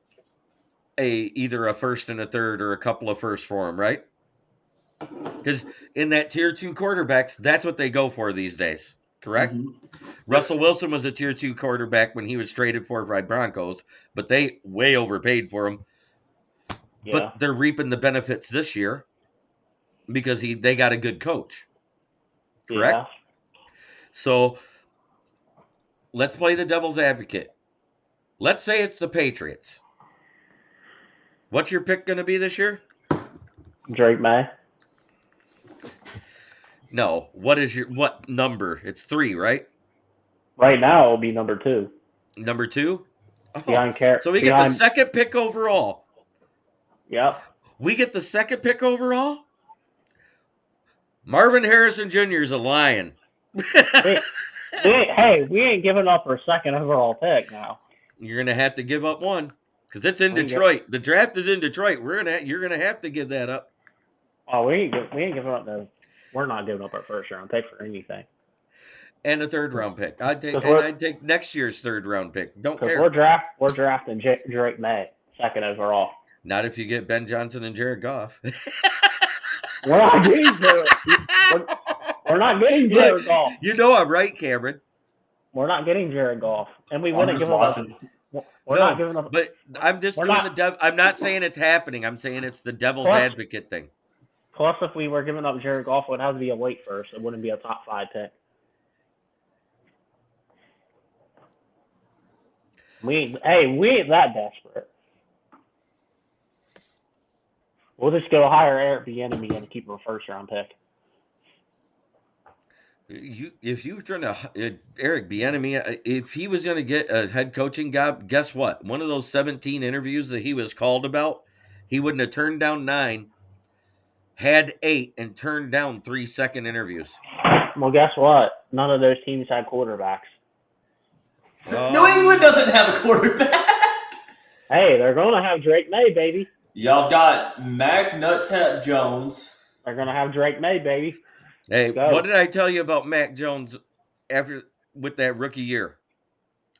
either a first and a third or a couple of firsts for him, right? Because in that tier 2 quarterbacks, that's what they go for these days. Correct? Mm-hmm. Russell Wilson was a tier 2 quarterback when he was traded for by Broncos, but they way overpaid for him. Yeah. But they're reaping the benefits this year because they got a good coach. Correct? Yeah. So let's play the devil's advocate. Let's say it's the Patriots. What's your pick going to be this year? Drake May. No. What number? It's 3, right? Right now it'll be number 2. Number 2? Oh. So we get the second pick overall. Yep. We get the second pick overall? Marvin Harrison Jr. is a lion. Hey, we ain't giving up our second overall pick now. You're going to have to give up one because it's in Detroit. The draft is in Detroit. You're going to have to give that up. Oh, we ain't giving up we're not giving up our first round pick for anything. And a third round pick. I'd take next year's third round pick. Don't care. We're drafting Drake May. second overall. Not if you get Ben Johnson and Jared Goff. We're not getting we're not getting Jared Goff. You know I'm right, Cameron. We're not getting Jared Goff, and we wouldn't give watching. up. We're not giving up. But I'm just doing I'm not saying it's happening. I'm saying it's the devil's advocate thing. Plus, if we were giving up Jared Goff, it would have to be a late first. It wouldn't be a top 5 pick. We ain't that desperate. We'll just go hire Eric Bieniemy and keep him a first-round pick. If you were trying to Eric Bieniemy, if he was going to get a head coaching job, guess what? One of those 17 interviews that he was called about, he wouldn't have turned down 9, had 8, and turned down 3 second interviews. Well, guess what? None of those teams had quarterbacks. New England doesn't have a quarterback. Hey, they're going to have Drake May, baby. Y'all got Mac Nuttap Jones. They're going to have Drake May, baby. Hey, what did I tell you about Mac Jones with that rookie year?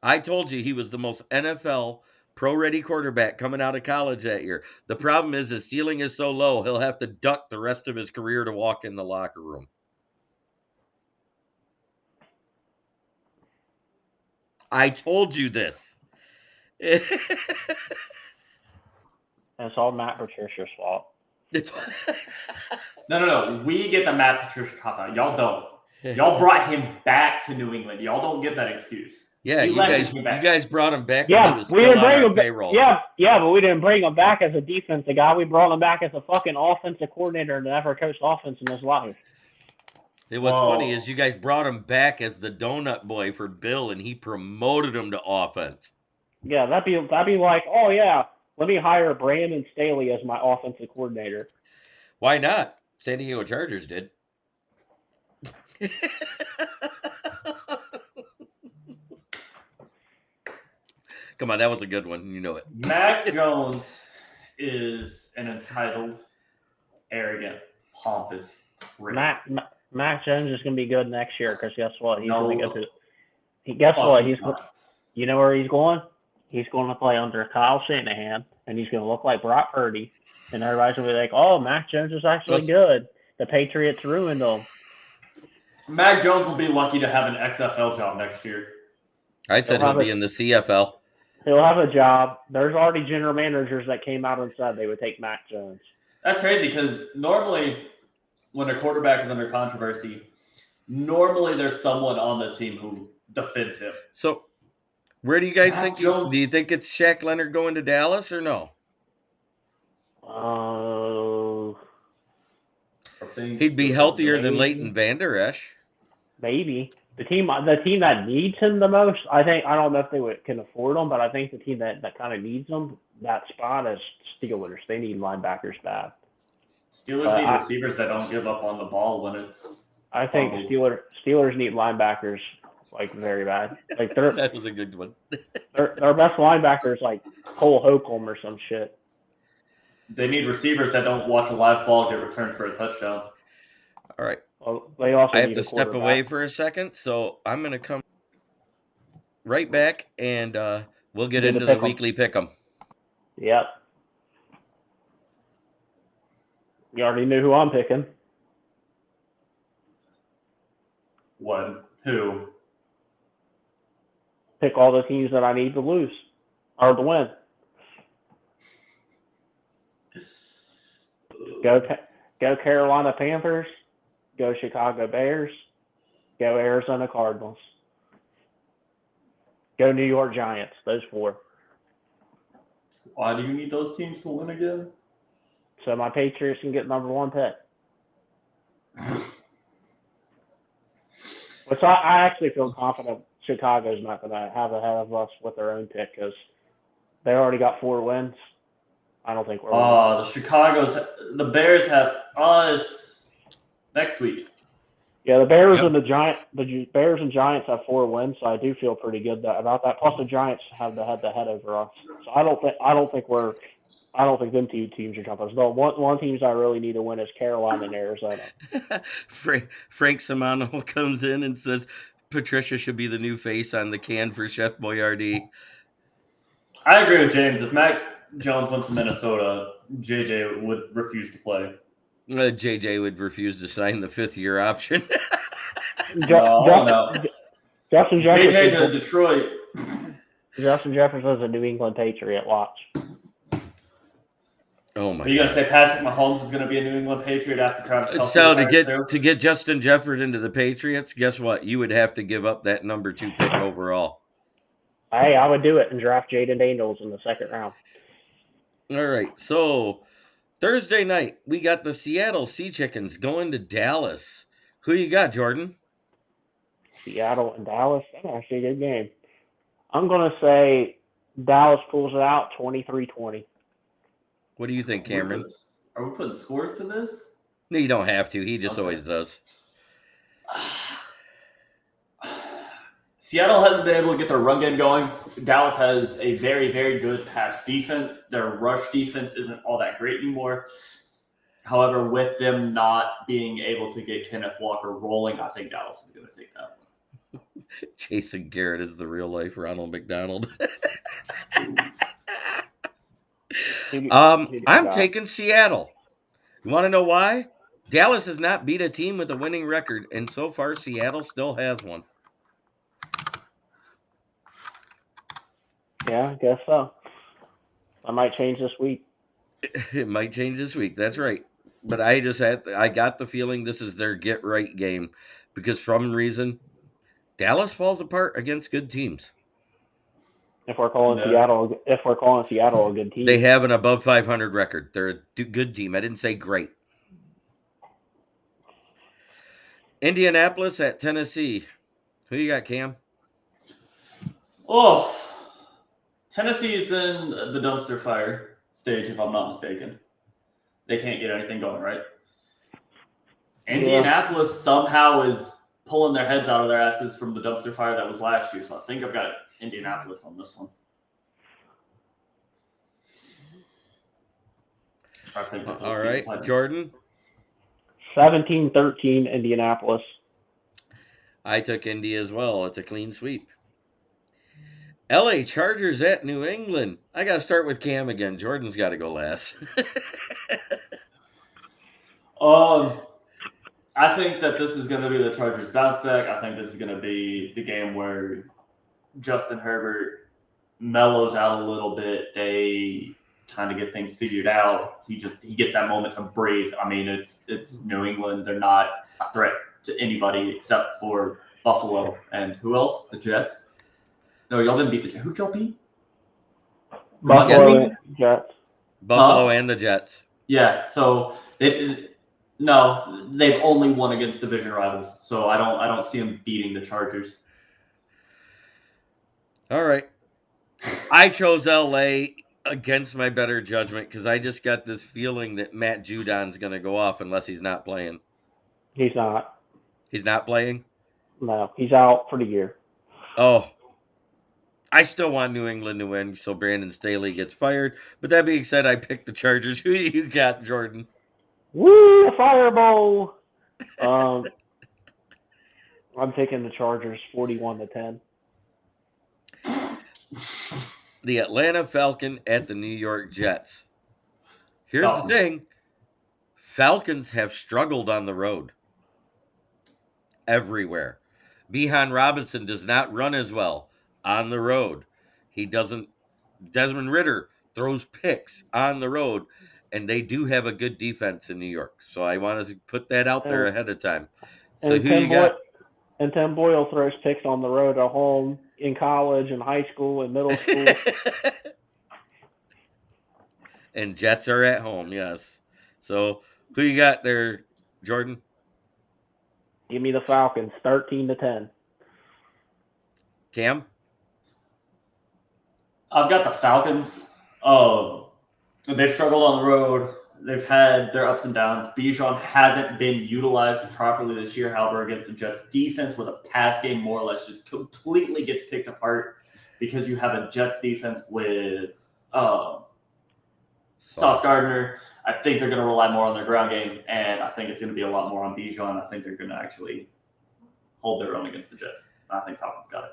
I told you he was the most NFL pro-ready quarterback coming out of college that year. The problem is his ceiling is so low, he'll have to duck the rest of his career to walk in the locker room. I told you this. It's all Matt Patricia's fault. No. We get the Matt Patricia cop out. Y'all don't. Y'all brought him back to New England. Y'all don't get that excuse. Yeah, you guys brought him back. Yeah, when he was still on our payroll. Yeah, but we didn't bring him back as a defensive guy. We brought him back as a fucking offensive coordinator and never coached offense in his life. What's funny is you guys brought him back as the donut boy for Bill, and he promoted him to offense. Yeah, that'd be like, oh yeah, let me hire Brandon Staley as my offensive coordinator. Why not? San Diego Chargers did. Come on, that was a good one. You know it. Mac Jones is an entitled, arrogant, pompous prick. Mac Jones is going to be good next year because guess what? He's going to go to. You know where he's going? He's going to play under Kyle Shanahan, and he's going to look like Brock Purdy, and everybody's going to be like, "Oh, Mac Jones is actually good." The Patriots ruined him. Mac Jones will be lucky to have an XFL job next year. I said he'll be in the CFL. He'll have a job. There's already general managers that came out and said they would take Mac Jones. That's crazy because normally when a quarterback is under controversy, normally there's someone on the team who defends him. So where do you guys think? Jones, do you think it's Shaq Leonard going to Dallas or no? He'd be healthier than Leighton Vander Esch. Maybe. The team that needs him the most, I don't know if they can afford him, but I think the team that kind of needs him, that spot is Steelers. They need linebackers bad. Steelers need receivers that don't give up on the ball when it's. I think Steelers need linebackers like very bad. Like that was a good one. their best linebackers like Cole Holcomb or some shit. They need receivers that don't watch a live ball get returned for a touchdown. All right. Well, they also I have to step away for a second, so I'm going to come right back, and we'll get into the weekly pick'em. Yep. You already knew who I'm picking. What? Who? Pick all the teams that I need to lose or to win. Go Carolina Panthers. Go Chicago Bears. Go Arizona Cardinals. Go New York Giants. Those 4. Why do you need those teams to win again? So my Patriots can get number 1 pick. Which I actually feel confident Chicago's not going to have ahead of us with their own pick because they already got 4 wins. I don't think we're. The Bears have us next week. Yeah, the Bears and the Bears and Giants have 4 wins, so I do feel pretty good about that. Plus, the Giants have the head over us, so I don't think them 2 teams are jumping. No, one teams I really need to win is Carolina and Arizona. Frank Simano comes in and says Patricia should be the new face on the can for Chef Boyardee. I agree with James. If Jones went to Minnesota, JJ would refuse to play. JJ would refuse to sign the 5th-year option. No. Justin JJ Jefferson. to Detroit. Justin Jefferson's a New England Patriot. Watch. Oh my! Are you gonna say Patrick Mahomes is gonna be a New England Patriot after Travis Kelce? So to get Justin Jefferson into the Patriots, guess what? You would have to give up that number 2 pick overall. Hey, I would do it and draft Jaden Daniels in the 2nd round. All right. So Thursday night we got the Seattle Sea Chickens going to Dallas. Who you got, Jordan? Seattle and Dallas. That's actually a good game. I'm gonna say Dallas pulls it out 23-20. What do you think, Cameron? Are we putting scores to this? No, you don't have to. He just always does. Seattle hasn't been able to get their run game going. Dallas has a very, very good pass defense. Their rush defense isn't all that great anymore. However, with them not being able to get Kenneth Walker rolling, I think Dallas is going to take that one. Jason Garrett is the real-life Ronald McDonald. I'm taking Seattle. You want to know why? Dallas has not beat a team with a winning record, and so far Seattle still has one. Yeah, I guess so. I might change this week. It might change this week. That's right. But I got the feeling this is their get-right game because for some reason, Dallas falls apart against good teams. If we're calling Seattle a good team, they have an above 500 record. They're a good team. I didn't say great. Indianapolis at Tennessee. Who you got, Cam? Oh, Tennessee is in the dumpster fire stage, if I'm not mistaken. They can't get anything going, right? Indianapolis somehow is pulling their heads out of their asses from the dumpster fire that was last year. So I think I've got Indianapolis on this one. All right, Jordan? 17-13 Indianapolis. I took Indy as well. It's a clean sweep. LA Chargers at New England. I got to start with Cam again. Jordan's got to go last. I think that this is going to be the Chargers bounce back. I think this is going to be the game where Justin Herbert mellows out a little bit. They kind of get things figured out. He gets that moment to breathe. I mean, it's New England. They're not a threat to anybody except for Buffalo and who else? The Jets. No, y'all didn't beat the Jets. Who'd y'all beat? Buffalo and Jets. Buffalo and the Jets. Yeah. So they've only won against division rivals. So I don't see them beating the Chargers. All right. I chose LA against my better judgment because I just got this feeling that Matt Judon's going to go off unless he's not playing. He's not. He's not playing? No, he's out for the year. Oh. I still want New England to win, so Brandon Staley gets fired. But that being said, I picked the Chargers. Who you got, Jordan? Woo, Fireball! I'm taking the Chargers 41-10. The Atlanta Falcons at the New York Jets. Here's the thing. Falcons have struggled on the road. Everywhere. Bijan Robinson does not run as well on the road. He doesn't. Desmond Ridder throws picks on the road, and they do have a good defense in New York. So I want to put that out there ahead of time. So who you got? And Tim Boyle throws picks on the road at home, in college, and high school, and middle school. And Jets are at home, yes. So who you got there, Jordan? Give me the Falcons, 13-10. Cam? I've got the Falcons. They've struggled on the road. They've had their ups and downs. Bijan hasn't been utilized properly this year, however, against the Jets defense, where the pass game more or less just completely gets picked apart because you have a Jets defense with Sauce Gardner. I think they're going to rely more on their ground game, and I think it's going to be a lot more on Bijan. I think they're going to actually hold their own against the Jets. I think Falcons got it.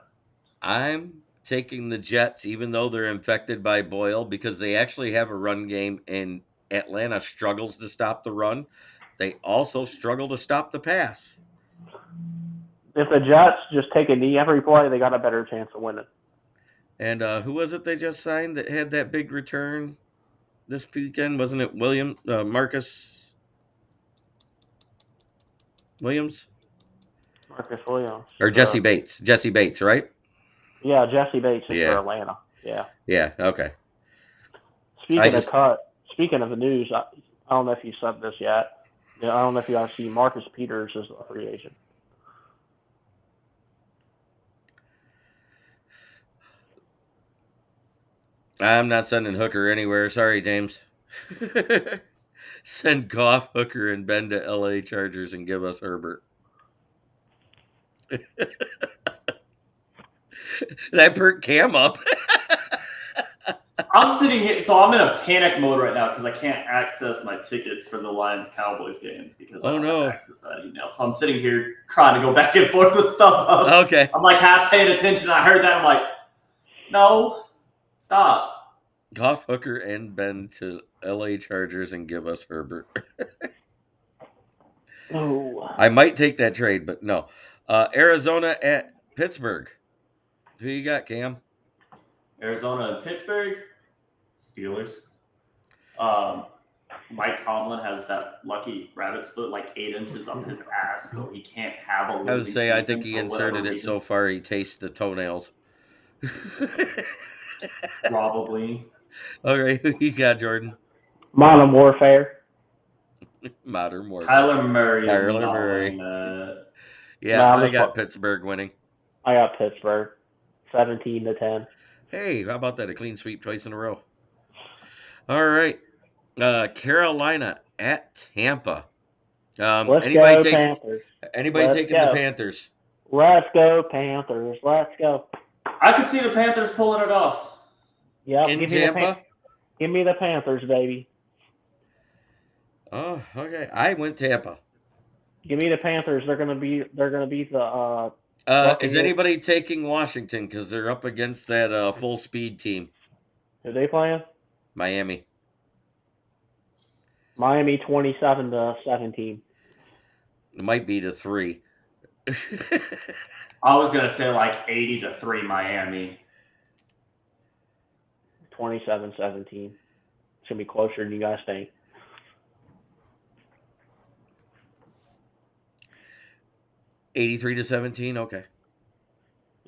I'm taking the Jets, even though they're infected by Boyle, because they actually have a run game, and Atlanta struggles to stop the run. They also struggle to stop the pass. If the Jets just take a knee every play, they got a better chance of winning. And who was it they just signed that had that big return this weekend? Wasn't it Marcus Williams? Marcus Williams. Or Jesse Bates. Jesse Bates, right? Yeah, Jesse Bates is for Atlanta. Yeah. Yeah, okay. Speaking of the news, I don't know if you said this yet. I don't know if you guys see Marcus Peters as a free agent. I'm not sending Hooker anywhere. Sorry, James. Send Goff, Hooker, and Ben to LA Chargers and give us Herbert. That perked Cam up. I'm sitting here, so I'm in a panic mode right now because I can't access my tickets for the Lions-Cowboys game because I don't have access to that email. So I'm sitting here trying to go back and forth with stuff. Okay. I'm like half paying attention. I heard that. I'm like, no, stop. Goff, Hooker, and Ben to LA Chargers and give us Herbert. Oh. I might take that trade, but no. Arizona at Pittsburgh. Who you got, Cam? Arizona and Pittsburgh. Steelers. Mike Tomlin has that lucky rabbit's foot like 8 inches up his ass, so he can't have a losing I would say I think season he for whatever inserted it reason. so far he tastes the toenails. Probably. Okay, who you got, Jordan? Modern Warfare. Modern Warfare. Kyler Murray. Kyler Murray. Yeah, No, I got Pittsburgh winning. I got Pittsburgh, 17-10. Hey, how about that? A clean sweep twice in a row. All right. Carolina at Tampa. Let's go Panthers. Anybody taking the Panthers? Let's go Panthers. Let's go. I could see the Panthers pulling it off. Yeah, in Tampa? Give me the Panthers, baby. Oh, okay. I went Tampa. Give me the Panthers. They're gonna beat the. Is anybody taking Washington because they're up against that full speed team? Who they playing? Miami. Miami 27-17. It might be to 3. I was gonna say like 80-3 Miami. 27-17. It's gonna be closer than you guys think. 83-17. Okay.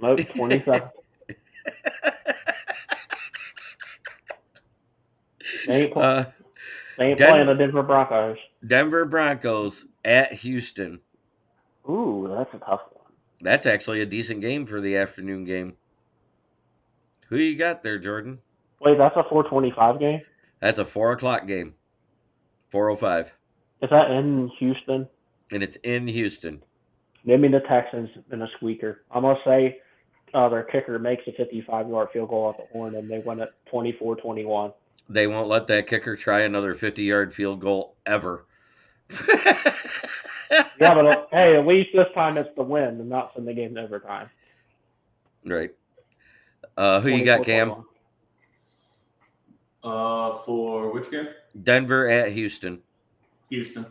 Nope, 27. They ain't playing the Denver Broncos. Denver Broncos at Houston. Ooh, that's a tough one. That's actually a decent game for the afternoon game. Who you got there, Jordan? Wait, that's a 4:25 game? That's a 4 o'clock game. 4:05. Is that in Houston? And it's in Houston. Give me the Texans in a squeaker. I'm going to say their kicker makes a 55-yard field goal at the horn, and they win it 24-21. They won't let that kicker try another 50-yard field goal ever. Yeah, but hey, at least this time it's the win and not send the game to overtime. Right. Who you got, Cam? For which game? Denver at Houston. Houston.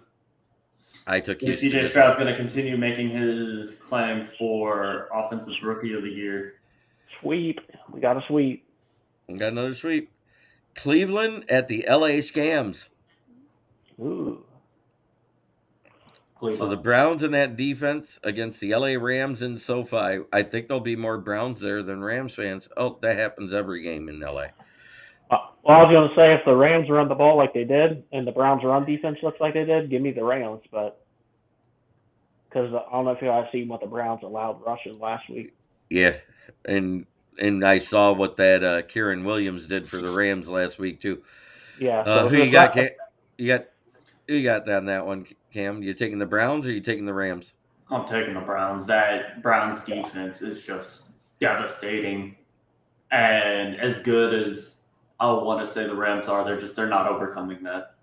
I took Houston. CJ Stroud's going to continue making his claim for Offensive Rookie of the Year. Sweep. We got a sweep. We got another sweep. Cleveland at the LA Scams. Ooh. So the Browns in that defense against the LA Rams in SoFi. I think there'll be more Browns there than Rams fans. Oh, that happens every game in LA. Well, I was going to say, if the Rams run the ball like they did and the Browns run defense looks like they did, give me the Rams. But because I don't know if you guys seen what the Browns allowed rushing last week. Yeah, and I saw what that Kieran Williams did for the Rams last week too. Yeah. So who you got? Who you got on that one, Cam? You taking the Browns or you taking the Rams? I'm taking the Browns. That Browns defense is just devastating, and as good as I want to say the Rams are, they're not overcoming that.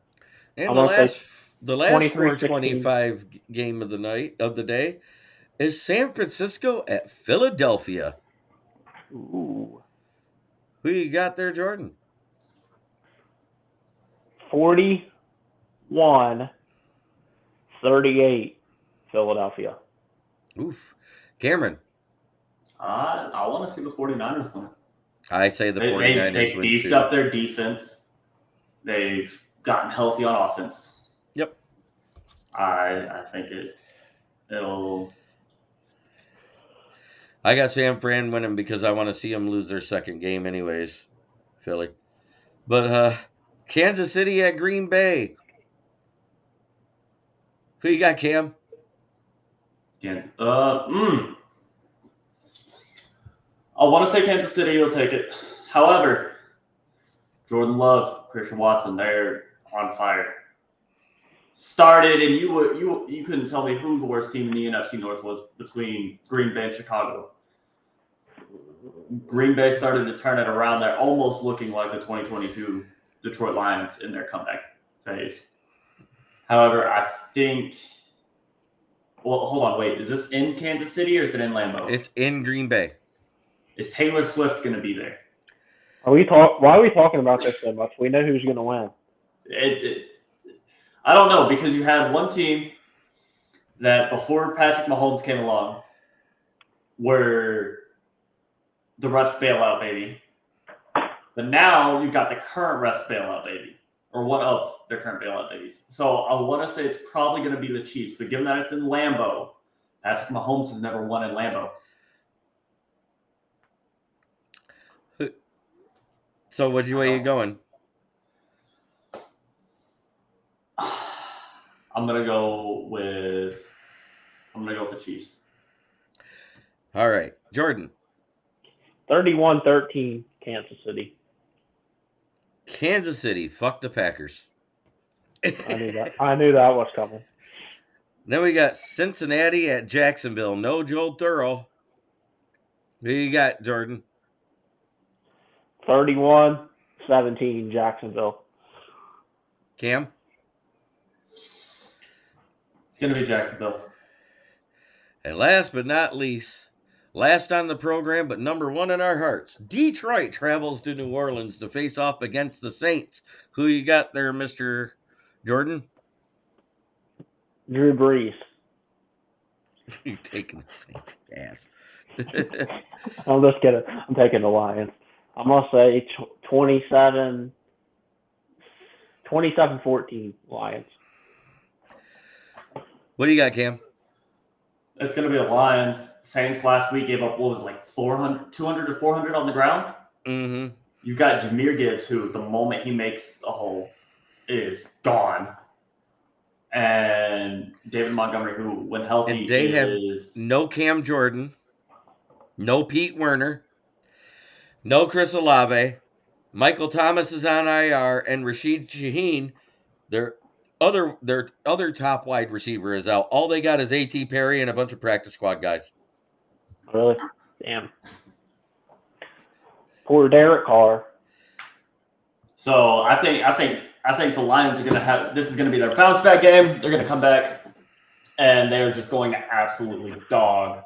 And the last 4:25 game of the day is San Francisco at Philadelphia. Ooh. Who you got there, Jordan? 41-38, Philadelphia. Oof. Cameron. I want to see the 49ers win. I say the 49ers They've win beefed too. up their defense. They've gotten healthy on offense. Yep. I think it'll. I got San Fran winning because I want to see them lose their second game anyways, Philly. But Kansas City at Green Bay. Who you got, Cam? Kansas. I want to say Kansas City will take it. However, Jordan Love, Christian Watson, they're on fire. Started, and you couldn't tell me who the worst team in the NFC North was between Green Bay and Chicago. Green Bay started to turn it around. They're almost looking like the 2022 Detroit Lions in their comeback phase. However, I think. Well, hold on, wait. Is this in Kansas City or is it in Lambeau? It's in Green Bay. Is Taylor Swift going to be there? Why are we talking about this so much? We know who's going to win. I don't know, because you had one team that before Patrick Mahomes came along were the refs bailout baby. But now you've got the current refs bailout baby, or one of their current bailout babies. So I want to say it's probably going to be the Chiefs, but given that it's in Lambeau, Patrick Mahomes has never won in Lambeau. So which way are you going? I'm gonna go with the Chiefs. All right, Jordan. 31-13, Kansas City. Kansas City. Fuck the Packers. I knew that was coming. Then we got Cincinnati at Jacksonville. No Joe Burrow. Who you got, Jordan? 31-17, Jacksonville. Cam? It's going to be Jacksonville. And last but not least, last on the program, but number one in our hearts, Detroit travels to New Orleans to face off against the Saints. Who you got there, Mr. Jordan? Drew Brees. You're taking the Saints ass. I'm just kidding. I'm taking the Lions. I'm going to say 27-14 Lions. What do you got, Cam? It's going to be the Lions. Saints last week gave up, 200 to 400 on the ground? Mm-hmm. You've got Jahmyr Gibbs, who the moment he makes a hole is gone. And David Montgomery, who, when healthy, and they have no Cam Jordan, no Pete Werner, no Chris Olave. Michael Thomas is on IR, and Rashid Shaheen, their other top wide receiver, is out. All they got is A.T. Perry and a bunch of practice squad guys. Really? Damn. Poor Derek Carr. So I think the Lions are going to have, this is going to be their bounce back game. They're going to come back, and they're just going to absolutely dog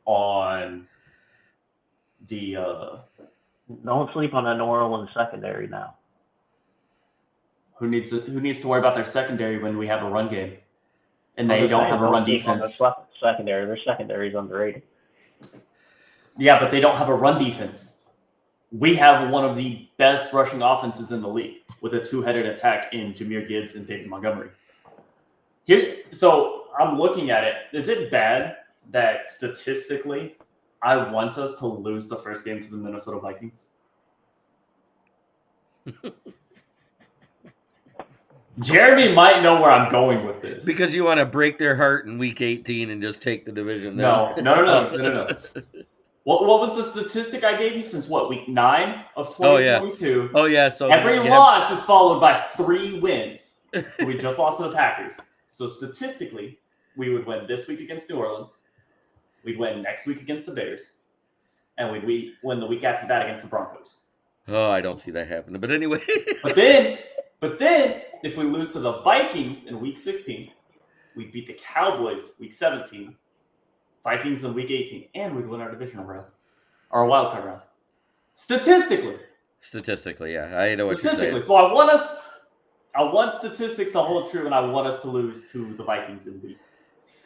on the. Don't sleep on the New Orleans secondary now. Who needs to worry about their secondary when we have a run game, and they don't have a run defense? Secondary, their secondary is underrated. Yeah, but they don't have a run defense. We have one of the best rushing offenses in the league with a two-headed attack in Jahmyr Gibbs and David Montgomery. So I'm looking at it. Is it bad that statistically I want us to lose the first game to the Minnesota Vikings? Jeremy might know where I'm going with this. Because you want to break their heart in week 18 and just take the division. No. What was the statistic I gave you since week 9 of 2022? Oh yeah. So every loss is followed by 3 wins. So we just lost to the Packers. So statistically, we would win this week against New Orleans. We'd win next week against the Bears, and we'd win the week after that against the Broncos. Oh, I don't see that happening. But anyway. But then, if we lose to the Vikings in week 16, we'd beat the Cowboys week 17. Vikings in week 18, and we'd win our divisional round. or a wild card round. Statistically, yeah, I know what you're saying. So I want statistics to hold true, and I want us to lose to the Vikings in week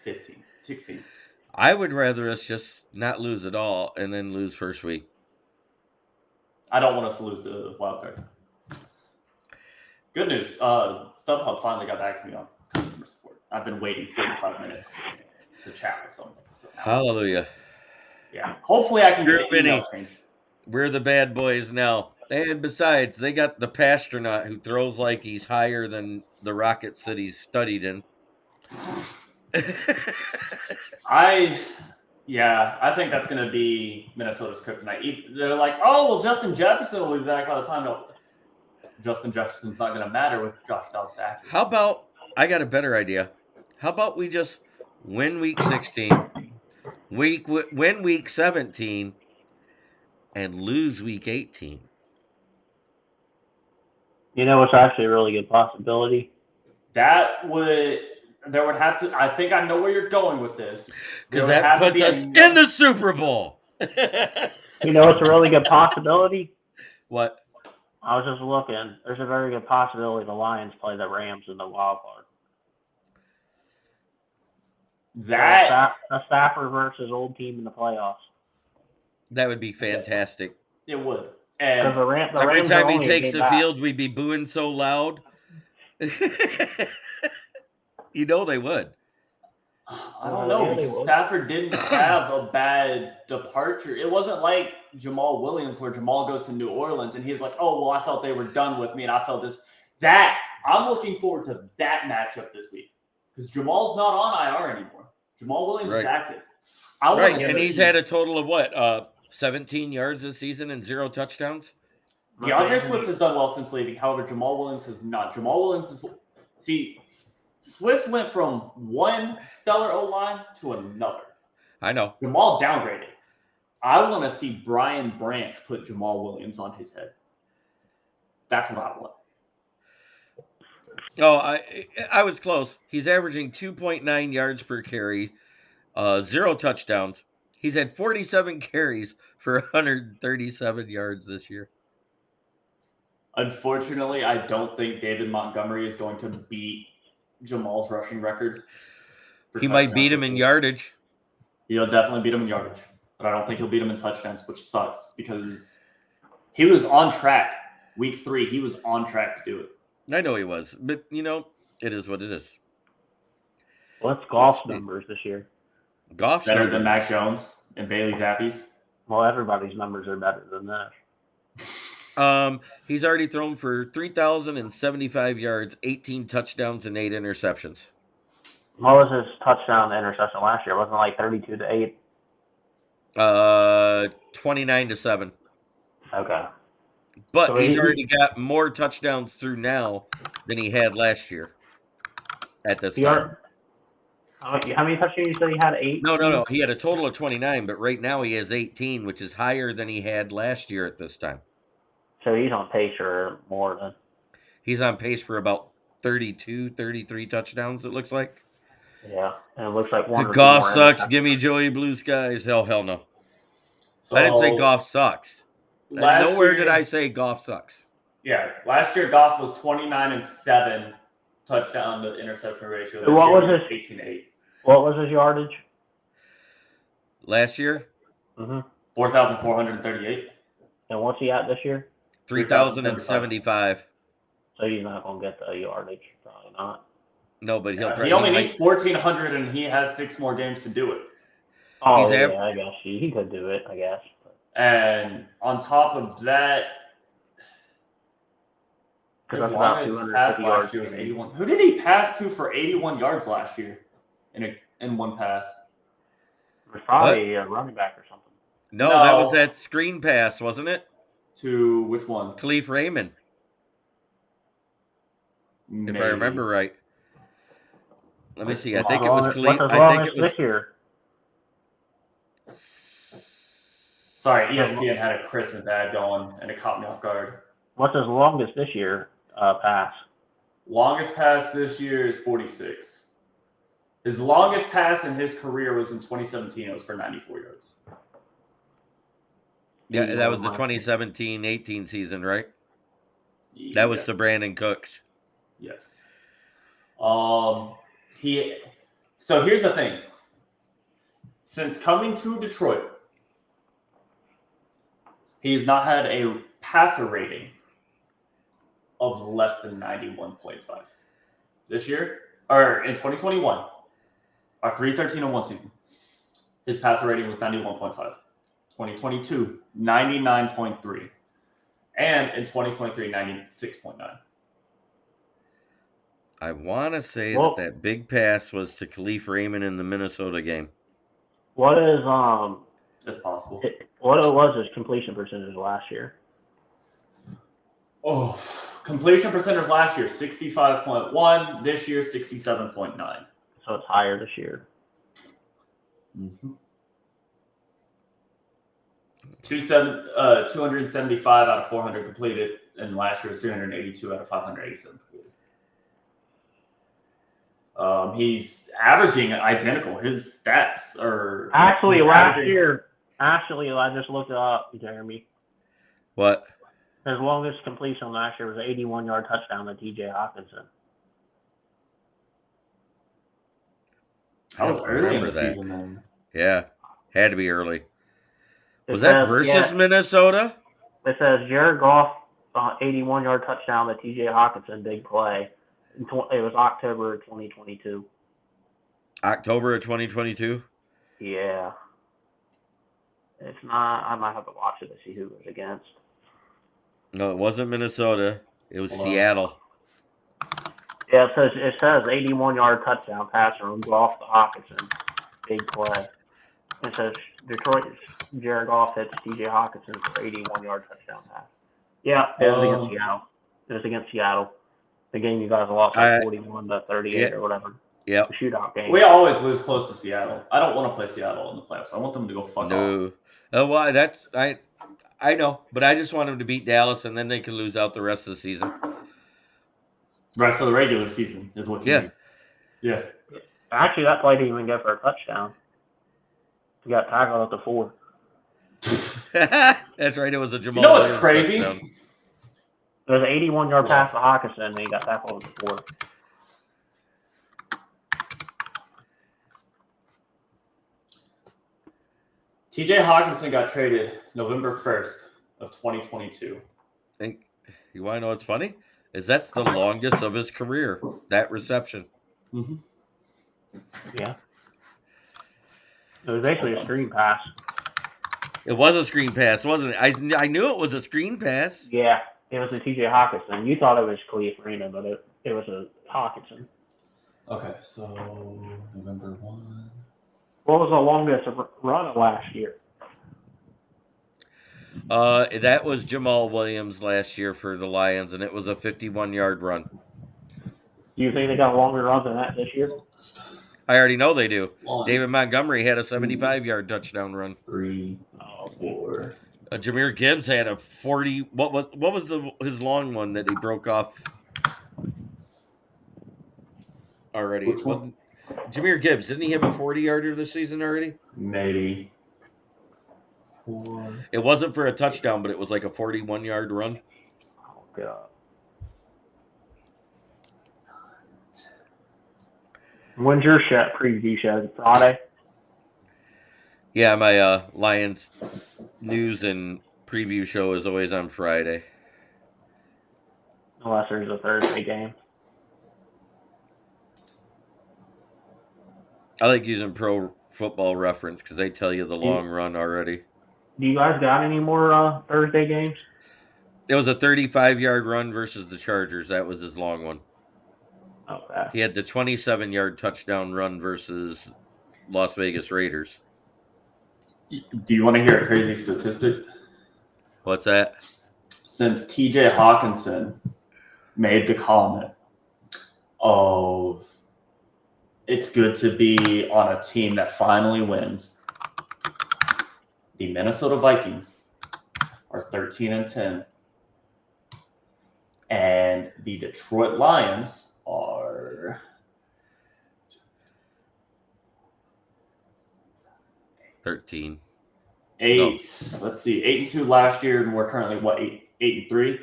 16. I would rather us just not lose at all and then lose first week. I don't want us to lose the wild card. Good news. StubHub finally got back to me on customer support. I've been waiting 45 minutes to chat with someone. So hallelujah. Yeah. Hopefully I can get the email changed. We're the bad boys now. And besides, they got the Pastronaut who throws like he's higher than the rockets that he's studied in. I think that's going to be Minnesota's kryptonite. They're like, oh, well, Justin Jefferson will be back by the time. No, Justin Jefferson's not going to matter with Josh Dobbs' accuracy. How about, I got a better idea. How about we just win week 16, win week 17, and lose week 18? You know what's actually a really good possibility? There would have to. I think I know where you're going with this. Because that puts us in the Super Bowl. You know what's a really good possibility? What? I was just looking. There's a very good possibility the Lions play the Rams in the wild card. A Stafford versus old team in the playoffs. That would be fantastic. It would. And every time he takes the field, we'd be booing so loud. You know they would. I don't know, because Stafford didn't have a bad departure. It wasn't like Jamal Williams, where Jamal goes to New Orleans and he's like, oh, well, I felt they were done with me and I felt this. I'm looking forward to that matchup this week, because Jamal's not on IR anymore. Jamal Williams is active. And he's had a total of 17 yards this season and 0 touchdowns? DeAndre Swift has done well since leaving. However, Jamal Williams has not. Swift went from one stellar O-line to another. I know. Jamal downgraded. I want to see Brian Branch put Jamal Williams on his head. That's what I want. Oh, I was close. He's averaging 2.9 yards per carry, 0 touchdowns. He's had 47 carries for 137 yards this year. Unfortunately, I don't think David Montgomery is going to beat Jamal's rushing record. He might beat him in yardage. He'll definitely beat him in yardage, but I don't think he'll beat him in touchdowns, which sucks because he was on track. Week 3, he was on track to do it. I know he was, but, it is what it is. What's Goff's numbers this year? Goff's better than Mac Jones and Bailey Zappi's? Well, everybody's numbers are better than that. He's already thrown for 3,075 yards, 18 touchdowns, and 8 interceptions. What was his touchdown to interception last year? Wasn't it like 32-8? 29-7. Okay. But so he's already got more touchdowns through now than he had last year at this time. How many touchdowns you said he had? 8? No. He had a total of 29, but right now he has 18, which is higher than he had last year at this time. So he's on pace for more than... He's on pace for about 32, 33 touchdowns, it looks like. Yeah, and it looks like one. Goff sucks. Give me Joey Blue Skies. Hell no. So, I didn't say Goff sucks. Nowhere did I say Goff sucks. Yeah, last year Goff was 29-7 touchdown to interception ratio. This what was his 18-8? What was his yardage last year? 4,438. And what's he at this year? 3,075. So he's not going to get the yardage, probably not. No, but he only needs 1,400, and he has 6 more games to do it. Oh, I guess he could do it, I guess. And on top of that, his longest pass last year was 81. Who did he pass to for 81 yards last year in one pass? It was probably a running back or something. No, that was that screen pass, wasn't it? To which one? Khalif Raymond. Maybe. If I remember right. Let me see. I think it was Khalif. I think it was this year. Sorry, ESPN had a Christmas ad going, and it caught me off guard. What's his longest this year pass? Longest pass this year is 46. His longest pass in his career was in 2017. It was for 94 yards. Yeah, that was the 2017-18 season, right? That was to Brandon Cooks. Yes. So here's the thing. Since coming to Detroit, he's not had a passer rating of less than 91.5. This year, or in 2021, our 3-13-1 season, his passer rating was 91.5. 2022, 99.3. And in 2023, 96.9. I want to say Well- that big pass was to Khalif Raymond in the Minnesota game. What is That's possible. what it was his completion percentage last year? Oh, completion percentage last year, 65.1. This year, 67.9. So it's higher this year. Mm-hmm. 275 out of 400 completed, and last year was 382 out of 587 completed. He's averaging identical. His stats are Actually, last year, I just looked it up, Jeremy. What? His longest completion last year was an 81-yard touchdown to T.J. Hawkinson. That was early in the that. season, then. Yeah, had to be early. Was that versus Minnesota? It says Jared Goff, 81-yard touchdown to T.J. Hawkinson, big play. It was October 2022. October of 2022? Yeah. If not, I might have to watch it to see who it was against. No, it wasn't Minnesota. It was Seattle. Yeah, it says 81-yard touchdown pass from Goff to Hawkinson. Big play. It says Detroit's Jared Goff hits T.J. Hawkinson for 81-yard touchdown pass. Yeah, it was against Seattle. It was against Seattle. The game you guys lost 41-38 or whatever. Yeah. The shootout game. We always lose close to Seattle. I don't want to play Seattle in the playoffs. I want them to go fuck off. Well, I know, but I just want them to beat Dallas, and then they can lose out the rest of the season. Rest of the regular season is what you need. Yeah. Actually, that play didn't even go for a touchdown. He got tackled at the 4. That's right. It was a Jamal. You know what's crazy? Touchdown. It was an 81-yard pass to Hawkinson, and he got tackled at the 4. T.J. Hawkinson got traded November 1st of 2022. You want to know what's funny? That's the longest of his career, that reception. Mm-hmm. Yeah. It was basically a screen pass. It was a screen pass, wasn't it? I knew it was a screen pass. Yeah, it was a T.J. Hawkinson. You thought it was Khalif Raymond, but it was a Hawkinson. Okay, so November 1. What was the longest run of last year? That was Jamal Williams last year for the Lions, and it was a 51-yard run. Do you think they got a longer run than that this year? I already know they do. David Montgomery had a 75-yard touchdown run. 3, 4. Jahmyr Gibbs had a 40. What was his long one that he broke off already? Which one? Jahmyr Gibbs, didn't he have a 40-yarder this season already? Maybe. 4. It wasn't for a touchdown, but it was like a 41-yard run. Oh, God. When's your preview show? Friday? Yeah, my Lions news and preview show is always on Friday. Unless there's a Thursday game. I like using Pro Football Reference because they tell you the long run already. Do you guys got any more Thursday games? It was a 35-yard run versus the Chargers. That was his long one. Okay. He had the 27-yard touchdown run versus Las Vegas Raiders. Do you want to hear a crazy statistic? What's that? Since T.J. Hawkinson made the comment of it's good to be on a team that finally wins, the Minnesota Vikings are 13-10, and the Detroit Lions are 13. 8. No. Let's see, 8-2 last year, and we're currently what 8-3.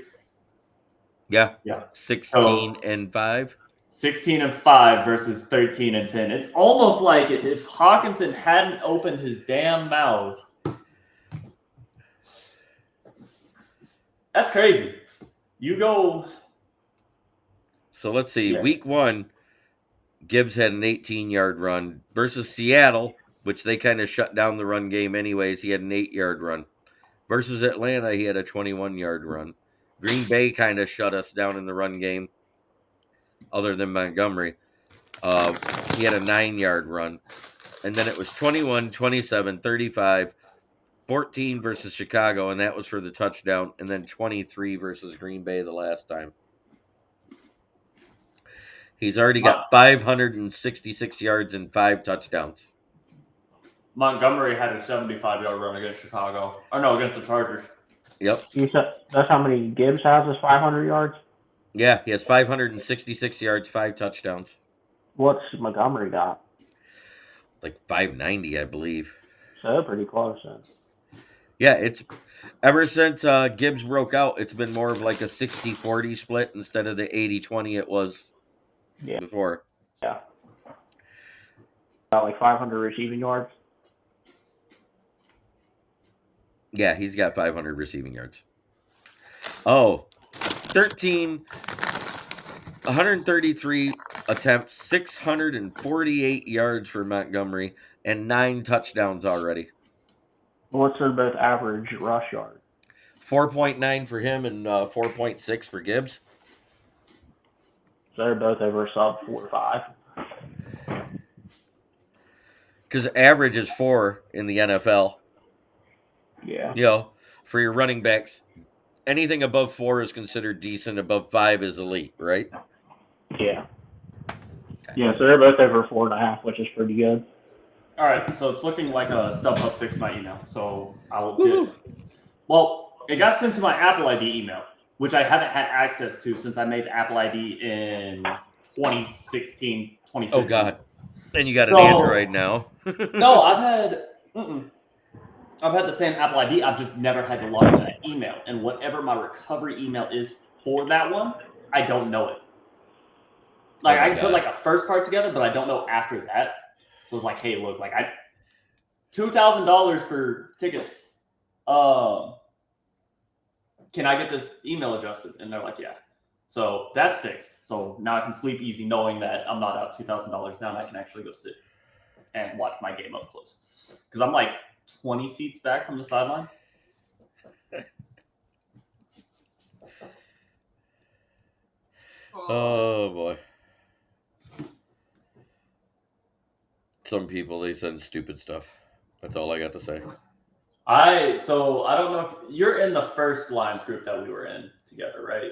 Yeah. 16-5. 16-5 versus 13-10. It's almost like if Hawkinson hadn't opened his damn mouth. That's crazy. You go. So let's see. Yeah. Week 1, Gibbs had an 18-yard run versus Seattle, which they kind of shut down the run game anyways. He had an 8-yard run. Versus Atlanta, he had a 21-yard run. Green Bay kind of shut us down in the run game, other than Montgomery. He had a 9-yard run. And then it was 21, 27, 35, 14 versus Chicago, and that was for the touchdown, and then 23 versus Green Bay the last time. He's already got 566 yards and 5 touchdowns. Montgomery had a 75-yard run against Chicago. Or no, against the Chargers. Yep. That's how many Gibbs has, is 500 yards? Yeah, he has 566 yards, 5 touchdowns. What's Montgomery got? Like 590, I believe. So they're pretty close then. Yeah, it's ever since Gibbs broke out, it's been more of like a 60-40 split instead of the 80-20 it was before. Yeah. About like 500 receiving yards? Yeah, he's got 500 receiving yards. Oh, 133 attempts, 648 yards for Montgomery, and 9 touchdowns already. What's their both average rush yard? 4.9 for him and 4.6 for Gibbs. So they're both over sub 4 or 5. Because average is 4 in the NFL. Yeah. You know, for your running backs, anything above 4 is considered decent. Above 5 is elite, right? Yeah. Yeah, so they're both over 4.5, which is pretty good. All right, so it's looking like a StubHub fixed my email, so I'll get. Well, it got sent to my Apple ID email, which I haven't had access to since I made the Apple ID in 2016, 2015. Oh God! And you got an Android now. No, I've had the same Apple ID. I've just never had to log into that email, and whatever my recovery email is for that one, I don't know it. Like I can put like a first part together, but I don't know after that. So it's like, hey, look, like $2,000 for tickets. Can I get this email adjusted? And they're like, yeah. So that's fixed. So now I can sleep easy knowing that I'm not out $2,000 now, and I can actually go sit and watch my game up close. Because I'm like 20 seats back from the sideline. Oh boy. Some people, they send stupid stuff. That's all I got to say. So I don't know if you're in the first Lions group that we were in together, right?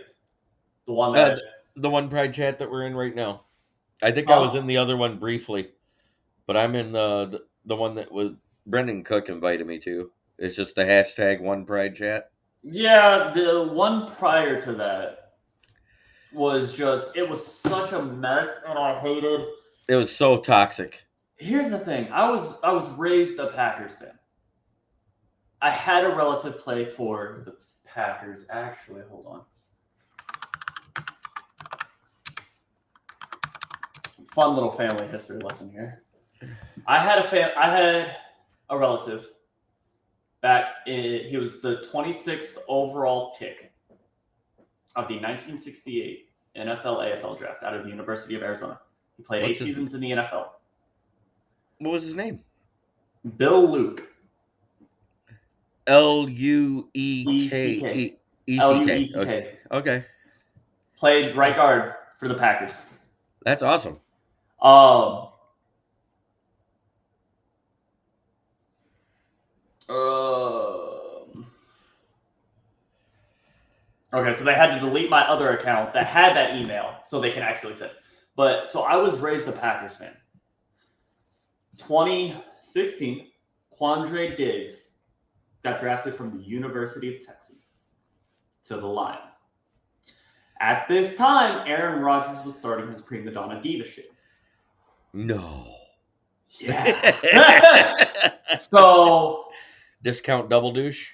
The one that the one Pride chat that we're in right now. I think I was in the other one briefly, but I'm in the one that was Brendan Cook invited me to. It's just the hashtag one Pride chat. Yeah, the one prior to that was it was such a mess, and I hated. It was so toxic. Here's the thing. I was raised a Packers fan. I had a relative play for the Packers. Actually, hold on. Fun little family history lesson here. I had a relative he was the 26th overall pick of the 1968 NFL-AFL draft out of the University of Arizona. He played 8 seasons in the NFL. What was his name? Bill Luke. Lueck. Lueck. Okay. Played right guard for the Packers. That's awesome. Okay, so they had to delete my other account that had that email so they can actually send. But so I was raised a Packers fan. 2016, Quandre Diggs got drafted from the University of Texas to the Lions. At this time, Aaron Rodgers was starting his prima donna diva shit. No. Yeah. So Discount double douche.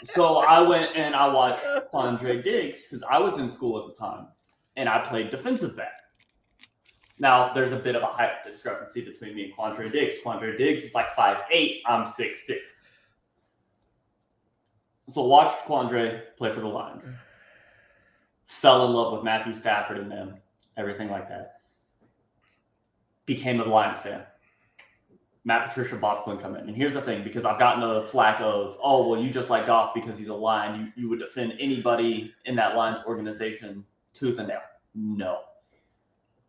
So I went and I watched Quandre Diggs because I was in school at the time, and I played defensive back. Now, there's a bit of a height discrepancy between me and Quandre Diggs. Quandre Diggs is like 5'8", I'm 6'6". So watched Quandre play for the Lions. Fell in love with Matthew Stafford and them, everything like that. Became a Lions fan. Matt Patricia, Bob Quinn come in. And here's the thing, because I've gotten a flack of, oh, well, you just like Goff because he's a Lion. You would defend anybody in that Lions organization tooth and nail. No.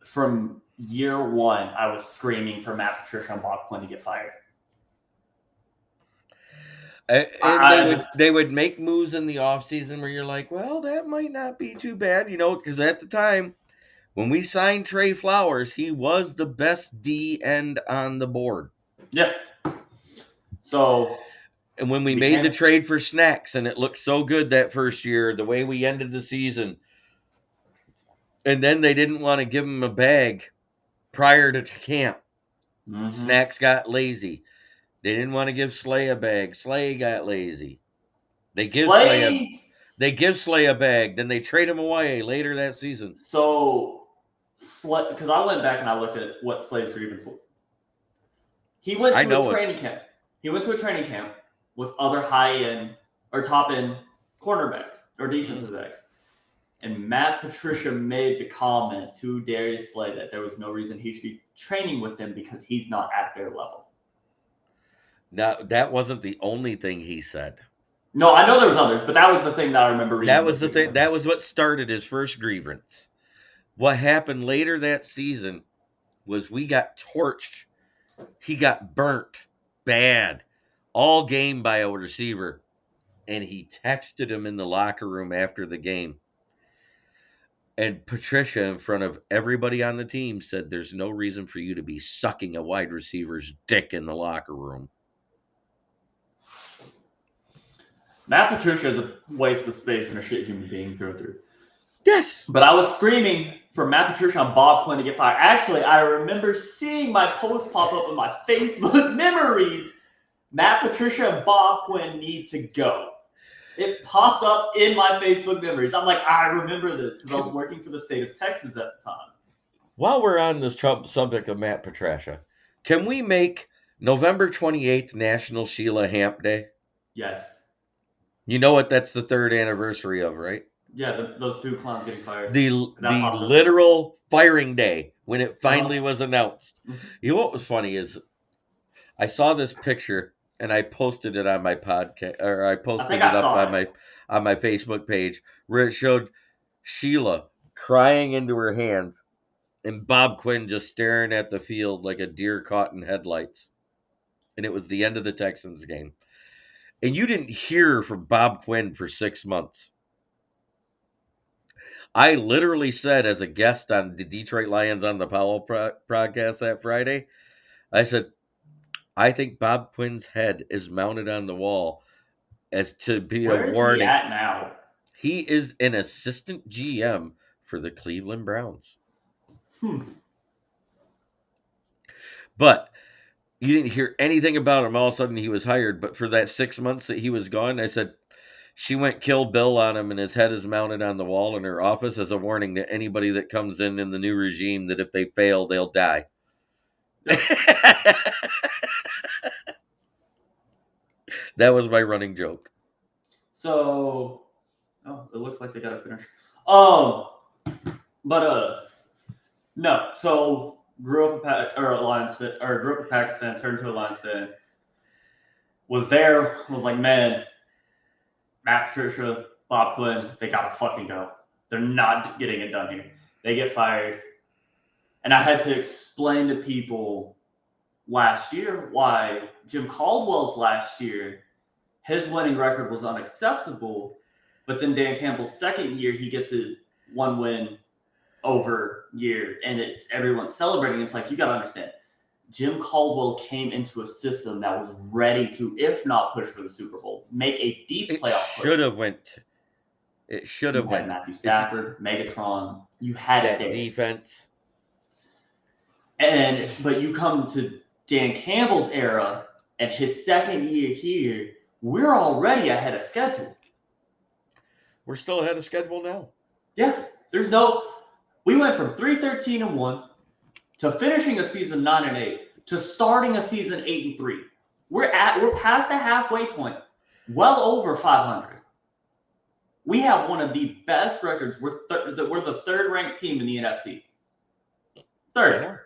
From year one, I was screaming for Matt Patricia and Bob Quinn to get fired. And they would make moves in the offseason where you're like, well, that might not be too bad, because at the time, when we signed Trey Flowers, he was the best D end on the board. Yes. So, and when we made the trade for Snacks, and it looked so good that first year, the way we ended the season, and then they didn't want to give him a bag prior to camp. Mm-hmm. Snacks got lazy. They didn't want to give Slay a bag. Slay got lazy. They give Slay a bag. Then they trade him away later that season. So, because I went back and I looked at what Slay's grievance was. He went to a training camp. He went to a training camp with other high-end or top-end cornerbacks or defensive backs. And Matt Patricia made the comment to Darius Slay that there was no reason he should be training with them because he's not at their level. Now, that wasn't the only thing he said. No, I know there was others, but that was the thing that I remember reading. That was the thing. That was what started his first grievance. What happened later that season was we got torched. He got burnt bad all game by a receiver, and he texted him in the locker room after the game. And Patricia, in front of everybody on the team, said, there's no reason for you to be sucking a wide receiver's dick in the locker room. Matt Patricia is a waste of space and a shit human being through and through. Yes. But I was screaming for Matt Patricia and Bob Quinn to get fired. Actually, I remember seeing my post pop up in my Facebook memories. Matt Patricia and Bob Quinn need to go. It popped up in my Facebook memories. I'm like, I remember this because I was working for the state of Texas at the time. While we're on this subject of Matt Patricia, can we make November 28th National Sheila Hamp Day? Yes. You know what that's the third anniversary of, right? Yeah, those two clowns getting fired. The literal firing day when it finally was announced. Mm-hmm. You know what was funny is I saw this picture and I posted it on my podcast, or I posted it up on my Facebook page where it showed Sheila crying into her hands and Bob Quinn just staring at the field like a deer caught in headlights. And it was the end of the Texans game. And you didn't hear from Bob Quinn for 6 months. I literally said as a guest on the Detroit Lions on the Powell podcast that Friday, I said, I think Bob Quinn's head is mounted on the wall as to be a warning. Where is he at now? He is an assistant GM for the Cleveland Browns. But you didn't hear anything about him. All of a sudden he was hired. But for that 6 months that he was gone, I said, she went Kill Bill on him and his head is mounted on the wall in her office as a warning to anybody that comes in the new regime that if they fail, they'll die. Yep. That was my running joke. So, it looks like they got to finish. No. So grew up a Packers fan, turned to a Lions fan. Was like, man, Matt Patricia, Bob Quinn, they gotta fucking go. They're not getting it done here. They get fired. And I had to explain to people last year why Jim Caldwell's last year, his winning record was unacceptable. But then Dan Campbell's second year, he gets a 1-win over year. And it's everyone's celebrating. It's like, you got to understand, Jim Caldwell came into a system that was ready to, if not push for the Super Bowl, make a deep playoff push. It should have went. Matthew Stafford, Megatron. You had that it there. Defense. But you come to Dan Campbell's era, And his second year here, we're already ahead of schedule. We're still ahead of schedule now. Yeah. We went from 3-13-1 to finishing a season 9-8 to starting a season 8-3. We're past the halfway point, well over 500. We have one of the best records. We're the third ranked team in the NFC. Third.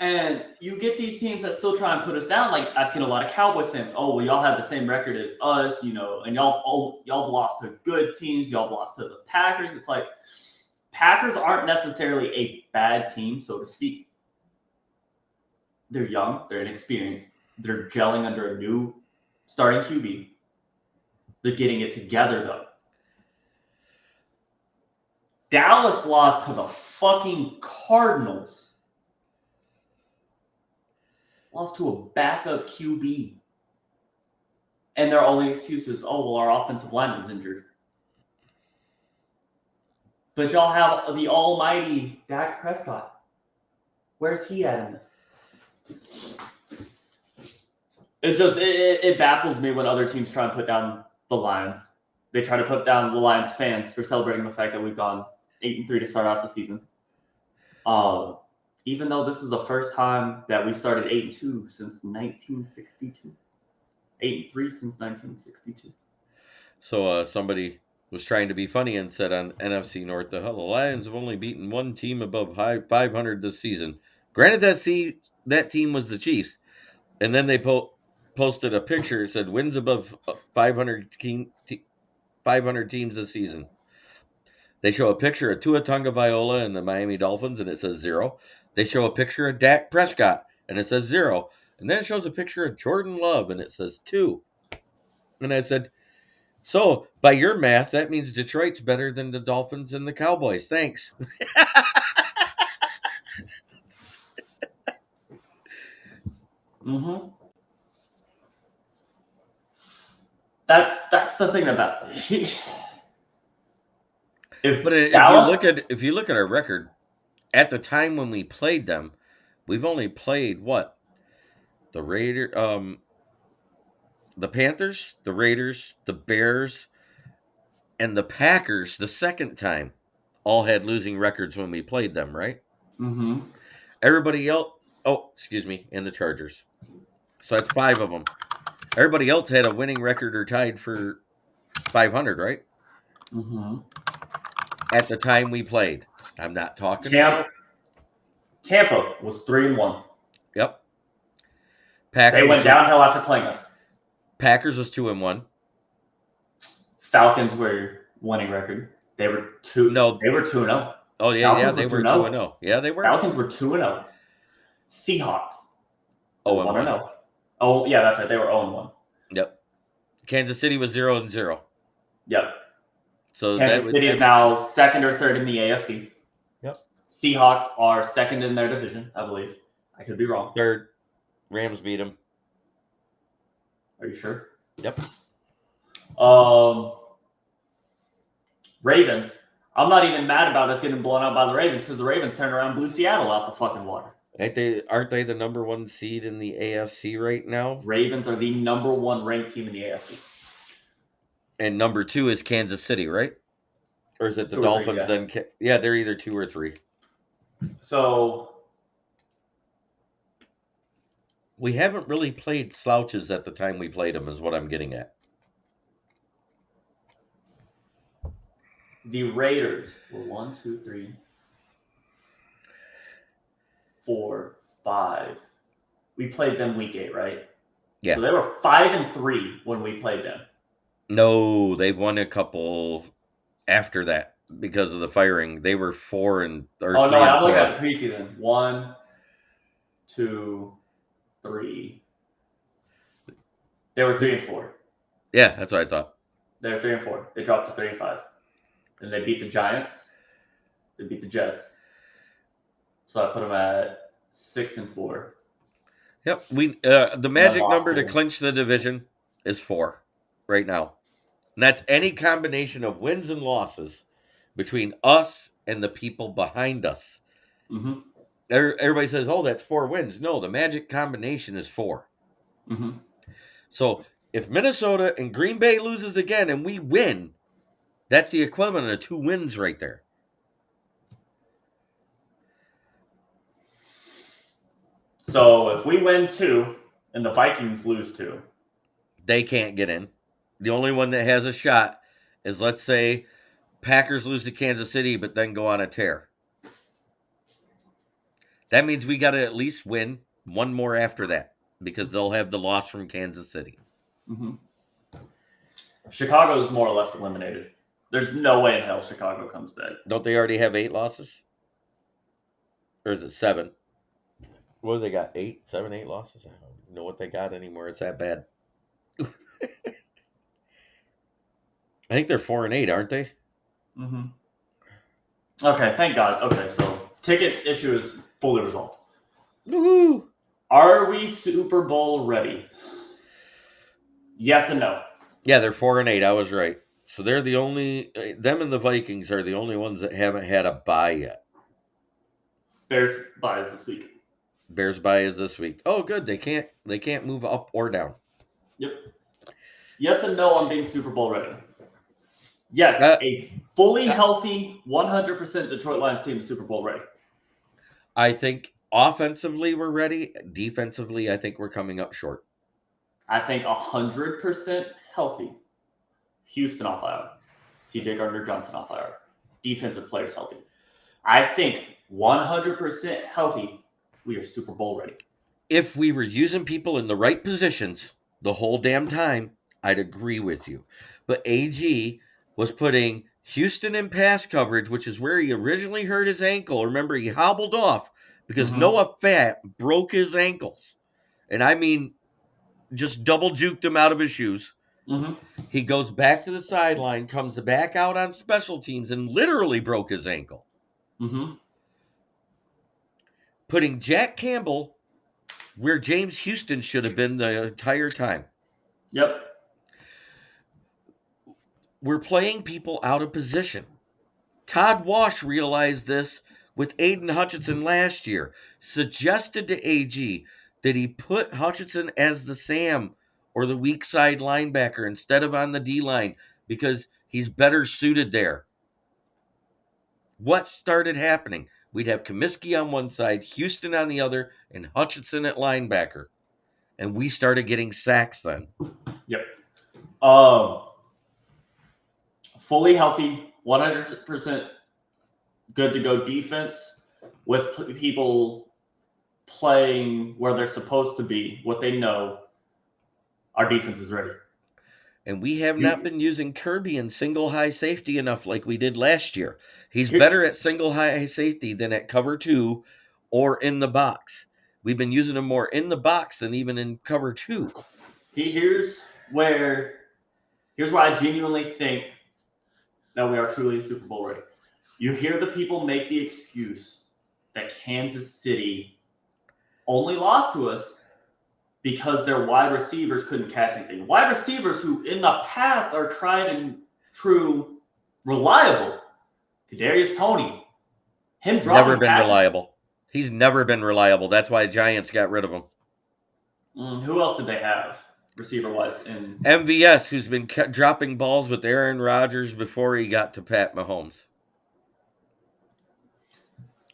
And you get these teams that still try and put us down. Like, I've seen a lot of Cowboys fans. Oh, well, y'all have the same record as us, and y'all lost to good teams. Y'all lost to the Packers. It's like, Packers aren't necessarily a bad team, so to speak. They're young. They're inexperienced. They're gelling under a new starting QB. They're getting it together, though. Dallas lost to the fucking Cardinals. Lost to a backup QB. And their only excuse is, oh, well, our offensive line was injured. But y'all have the almighty Dak Prescott. Where's he at in this? It's just, it baffles me when other teams try and put down the Lions. They try to put down the Lions fans for celebrating the fact that we've gone 8-3 to start out the season. Even though this is the first time that we started 8-2 since 1962. 8-3 since 1962. So somebody was trying to be funny and said on NFC North, the Lions have only beaten one team above 500 this season. Granted, that team was the Chiefs. And then they posted a picture that said wins above 500 teams this season. They show a picture of Tua Tagovailoa and the Miami Dolphins, and it says 0. They show a picture of Dak Prescott, and it says 0. And then it shows a picture of Jordan Love, and it says 2. And I said, so by your math, that means Detroit's better than the Dolphins and the Cowboys. Thanks. Mm-hmm. That's the thing about it. If you look at our record, at the time when we played them, we've only played what? The Panthers, the Raiders, the Bears, and the Packers the second time all had losing records when we played them, right? Mm-hmm. Everybody else, and the Chargers. So that's 5 of them. Everybody else had a winning record or tied for 500, right? Mm-hmm. At the time we played. I'm not talking Tampa was 3-1. Yep. Packers, they went downhill after playing us. Packers was 2-1. Falcons were winning record. They were 2. No, they were 2-0. Oh yeah, they were 2-0. Yeah, they were. Falcons were 2-0. Seahawks. 0-1. Oh yeah, that's right. They were 0-1. Yep. Kansas City was 0-0. Yep. So Kansas City is now second or third in the AFC. Yep. Seahawks are second in their division, I believe. I could be wrong. Third. Rams beat them. Are you sure? Yep. Ravens. I'm not even mad about us getting blown out by the Ravens because the Ravens turned around and blew Seattle out the fucking water. Aren't they the number 1 seed in the AFC right now? Ravens are the number 1 ranked team in the AFC. And number 2 is Kansas City, right? Or is it the Dolphins? 3, yeah. Then they're either 2 or 3. So we haven't really played slouches at the time we played them, is what I'm getting at. The Raiders were 1, 2, 3, 4, 5. We played them week 8, right? Yeah. So they were 5-3 when we played them. No, they've won a couple after that because of the firing. They were 4 and. Oh no, I'm looking at the preseason. 1, 2, 3. They were 3-4. Yeah, that's what I thought. They were 3-4. They dropped to 3-5. And they beat the Giants. They beat the Jets. So I put them at 6-4. Yep, the magic number to clinch the division is 4 right now. And that's any combination of wins and losses between us and the people behind us. Mm-hmm. Everybody says, "Oh, that's 4 wins." No, the magic combination is 4. Mm-hmm. So if Minnesota and Green Bay loses again and we win, that's the equivalent of 2 wins right there. So if we win 2 and the Vikings lose 2, they can't get in. The only one that has a shot is, let's say, Packers lose to Kansas City but then go on a tear. That means we got to at least win one more after that because they'll have the loss from Kansas City. Mm-hmm. Chicago's more or less eliminated. There's no way in hell Chicago comes back. Don't they already have 8 losses? Or is it 7? What do they got? 7, 8 losses? I don't know what they got anymore. It's that bad. I think they're 4-8, aren't they? Mm-hmm. Okay, thank God. Okay, so ticket issue is fully resolved. Woohoo! Are we Super Bowl ready? Yes and no. Yeah, they're 4-8. I was right. So they're the only. Them and the Vikings are the only ones that haven't had a bye yet. Bears bye is this week. Bears bye is this week. Oh, good. They can't move up or down. Yep. Yes and no on being Super Bowl ready. Yes, a fully healthy 100% Detroit Lions team is Super Bowl ready. I think offensively we're ready. Defensively, I think we're coming up short. I think 100% healthy. Houston off IR. CJ Gardner-Johnson off IR. Defensive players healthy. I think 100% healthy, we are Super Bowl ready. If we were using people in the right positions the whole damn time, I'd agree with you. But AG was putting Houston in pass coverage, which is where he originally hurt his ankle. Remember, he hobbled off because Noah Fant broke his ankles. And I mean, just double juked him out of his shoes. Mm-hmm. He goes back to the sideline, comes back out on special teams, and literally broke his ankle. Mm-hmm. Putting Jack Campbell where James Houston should have been the entire time. Yep. We're playing people out of position. Todd Wash realized this with Aiden Hutchinson last year. Suggested to AG that he put Hutchinson as the Sam or the weak side linebacker instead of on the D-line because he's better suited there. What started happening? We'd have Comiskey on one side, Houston on the other, and Hutchinson at linebacker. And we started getting sacks then. Yep. Fully healthy, 100% good to go defense with people playing where they're supposed to be, what they know. Our defense is ready. And we have not been using Kirby in single high safety enough like we did last year. He's better at single high safety than at cover 2 or in the box. We've been using him more in the box than even in cover 2. Here's where I genuinely think that we are truly Super Bowl ready. You hear the people make the excuse that Kansas City only lost to us because their wide receivers couldn't catch anything. Wide receivers who in the past are tried and true, reliable. Kadarius Toney, him dropping Never been passes. reliable. He's never been reliable. That's why Giants got rid of him. Who else did they have receiver-wise? MVS, who's been dropping balls with Aaron Rodgers before he got to Pat Mahomes.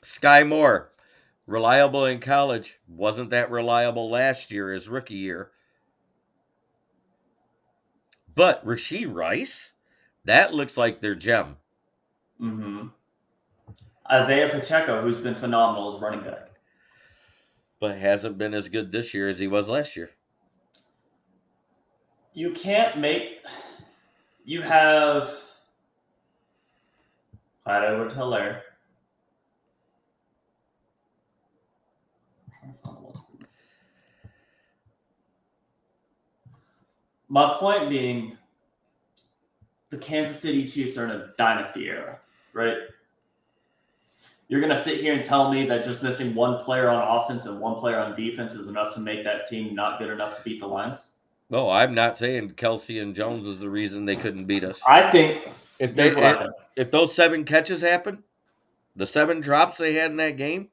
Sky Moore, reliable in college. Wasn't that reliable last year, his rookie year. But Rashee Rice, that looks like their gem. Mm-hmm. Isaiah Pacheco, who's been phenomenal as running back. But hasn't been as good this year as he was last year. You can't make... You have... Clyde Edwards-Helaire. My point being, the Kansas City Chiefs are in a dynasty era, right? You're going to sit here and tell me that just missing one player on offense and one player on defense is enough to make that team not good enough to beat the Lions? No, I'm not saying Kelsey and Jones was the reason they couldn't beat us. I think if those 7 catches happen, the 7 drops they had in that game,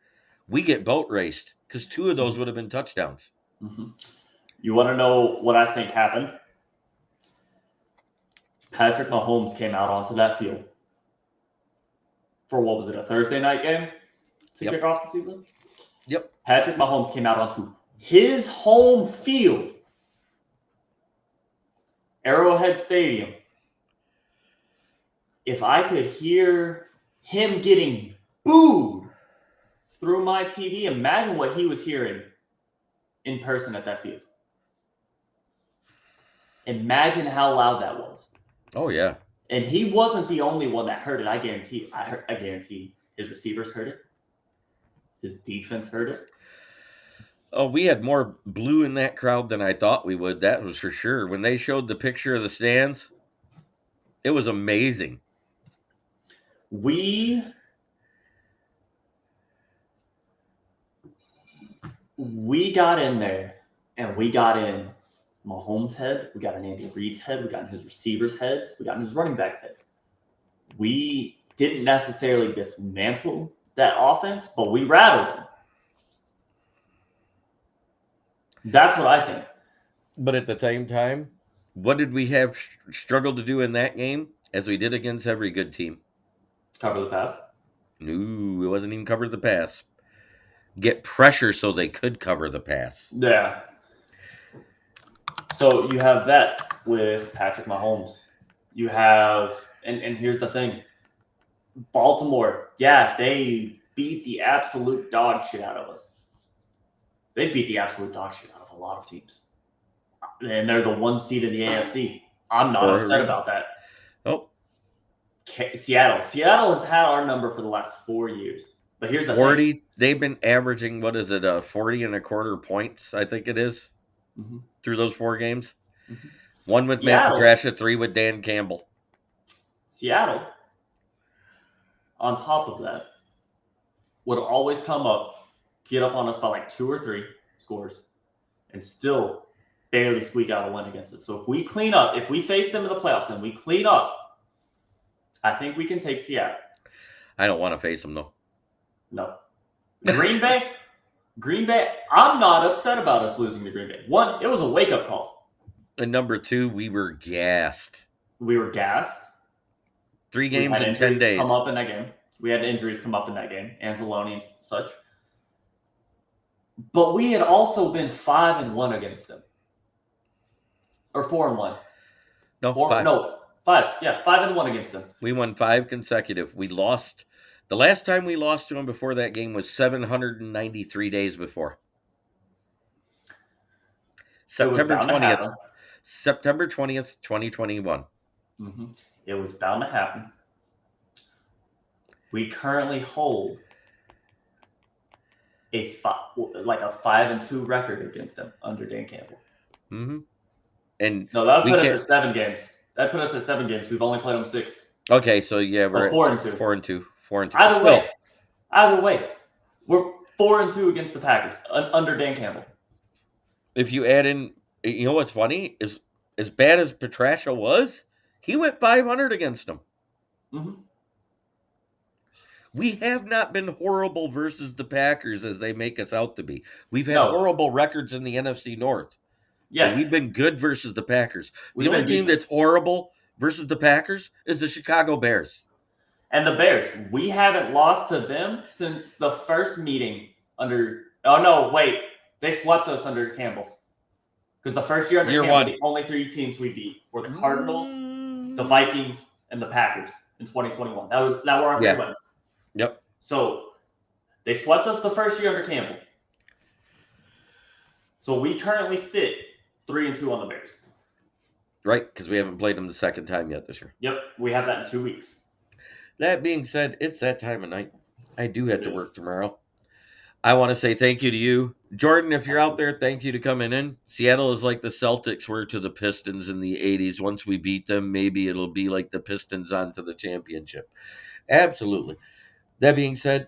we get boat raced because 2 of those would have been touchdowns. Mm-hmm. You want to know what I think happened? Patrick Mahomes came out onto that field for, what was it, a Thursday night game to kick off the season? Yep. Patrick Mahomes came out onto his home field, Arrowhead Stadium. If I could hear him getting booed through my TV, imagine what he was hearing in person at that field. Imagine how loud that was. Oh, yeah. And he wasn't the only one that heard it. I guarantee his receivers heard it. His defense heard it. Oh, we had more blue in that crowd than I thought we would. That was for sure. When they showed the picture of the stands, it was amazing. We got in there, and we got in Mahomes' head, we got in Andy Reid's head, we got in his receivers' heads, we got in his running backs' head. We didn't necessarily dismantle that offense, but we rattled them. That's what I think. But at the same time, what did we have struggled to do in that game as we did against every good team? Cover the pass? No, it wasn't even cover the pass. Get pressure so they could cover the pass. Yeah. So you have that with Patrick Mahomes. You have, and here's the thing. Baltimore, yeah, they beat the absolute dog shit out of us. They beat the absolute dog shit out of a lot of teams. And they're the 1 seed in the AFC. I'm not upset about that. Oh. Seattle has had our number for the last 4 years. But here's the 40. thing. They've been averaging, 40 and a quarter points, I think it is, through those 4 games. 1 with Matt Patricia, 3 with Dan Campbell. Seattle, on top of that, would always come up, get up on us by like 2 or 3 scores, and still barely squeak out a win against us. So if we clean up, if we face them in the playoffs and we clean up, I think we can take Seattle. I don't want to face them, though. No. Green Bay, I'm not upset about us losing to Green Bay. 1, it was a wake-up call. And number 2, we were gassed. 3 games in 10 days. Come up in that game. We had injuries come up in that game, Anzalone and such. But we had also been 5-1 against them. Or 4-1. No, 5. No, 5. Yeah, 5-1 against them. We won 5 consecutive. We lost. The last time we lost to them before that game was 793 days before. September 20th. September 20th, 2021. It was bound to happen. We currently hold a 5-2 record against them under Dan Campbell. And no, that would put us at 7 games. That put us at 7 games. We've only played them 6. Okay, so yeah, we're at 4-2. 4-2. Either way, we're 4-2 against the Packers under Dan Campbell. If you add in, you know what's funny is, as bad as Patricia was, he went 500 against them. We have not been horrible versus the Packers as they make us out to be. We've had horrible records in the NFC North. Yes, we've been good versus the Packers. The only team that's horrible versus the Packers is the Chicago Bears. And the Bears, we haven't lost to them since the first meeting under. Oh no, wait, they swept us under Campbell. Because the first year under Campbell, the only 3 teams we beat were the Cardinals, the Vikings, and the Packers in 2021. That were our 3 wins. Yep. So they swept us the first year under Campbell. So we currently sit 3-2 on the Bears. Right, because we haven't played them the second time yet this year. Yep, we have that in 2 weeks. That being said, it's that time of night. I do have to work tomorrow. I want to say thank you to you. Jordan, if you're out there, thank you to coming in. Seattle is like the Celtics were to the Pistons in the 80s. Once we beat them, maybe it'll be like the Pistons on to the championship. Absolutely. That being said,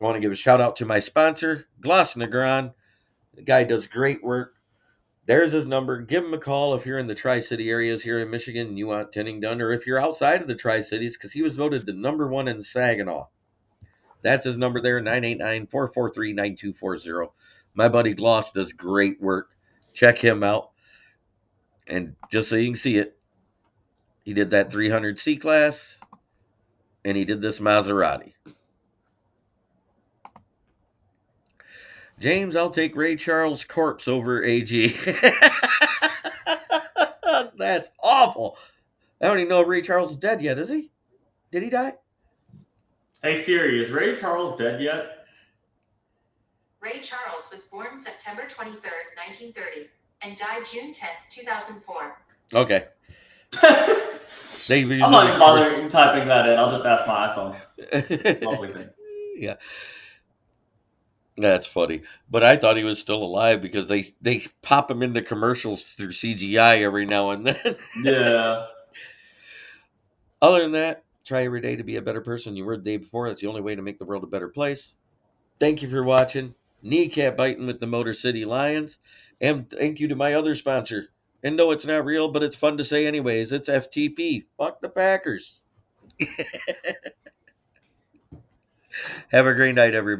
I want to give a shout out to my sponsor, Gloss Negron. The guy does great work. There's his number. Give him a call if you're in the Tri-City areas here in Michigan and you want tinning done, or if you're outside of the Tri-Cities, because he was voted the #1 in Saginaw. That's his number there, 989-443-9240. My buddy Gloss does great work. Check him out. And just so you can see it, he did that 300 C-Class, and he did this Maserati. James, I'll take Ray Charles' corpse over AG. That's awful. I don't even know if Ray Charles is dead yet, is he? Did he die? Hey Siri, is Ray Charles dead yet? Ray Charles was born September 23rd, 1930, and died June 10th, 2004. Okay. I'm not even bothering typing that in. I'll just ask my iPhone. Lovely thing. Yeah. That's funny. But I thought he was still alive because they pop him into commercials through CGI every now and then. Yeah. Other than that, try every day to be a better person you were the day before. That's the only way to make the world a better place. Thank you for watching. Kneecap biting with the Motor City Lions. And thank you to my other sponsor. And no, it's not real, but it's fun to say anyways. It's FTP. Fuck the Packers. Have a great night, everybody.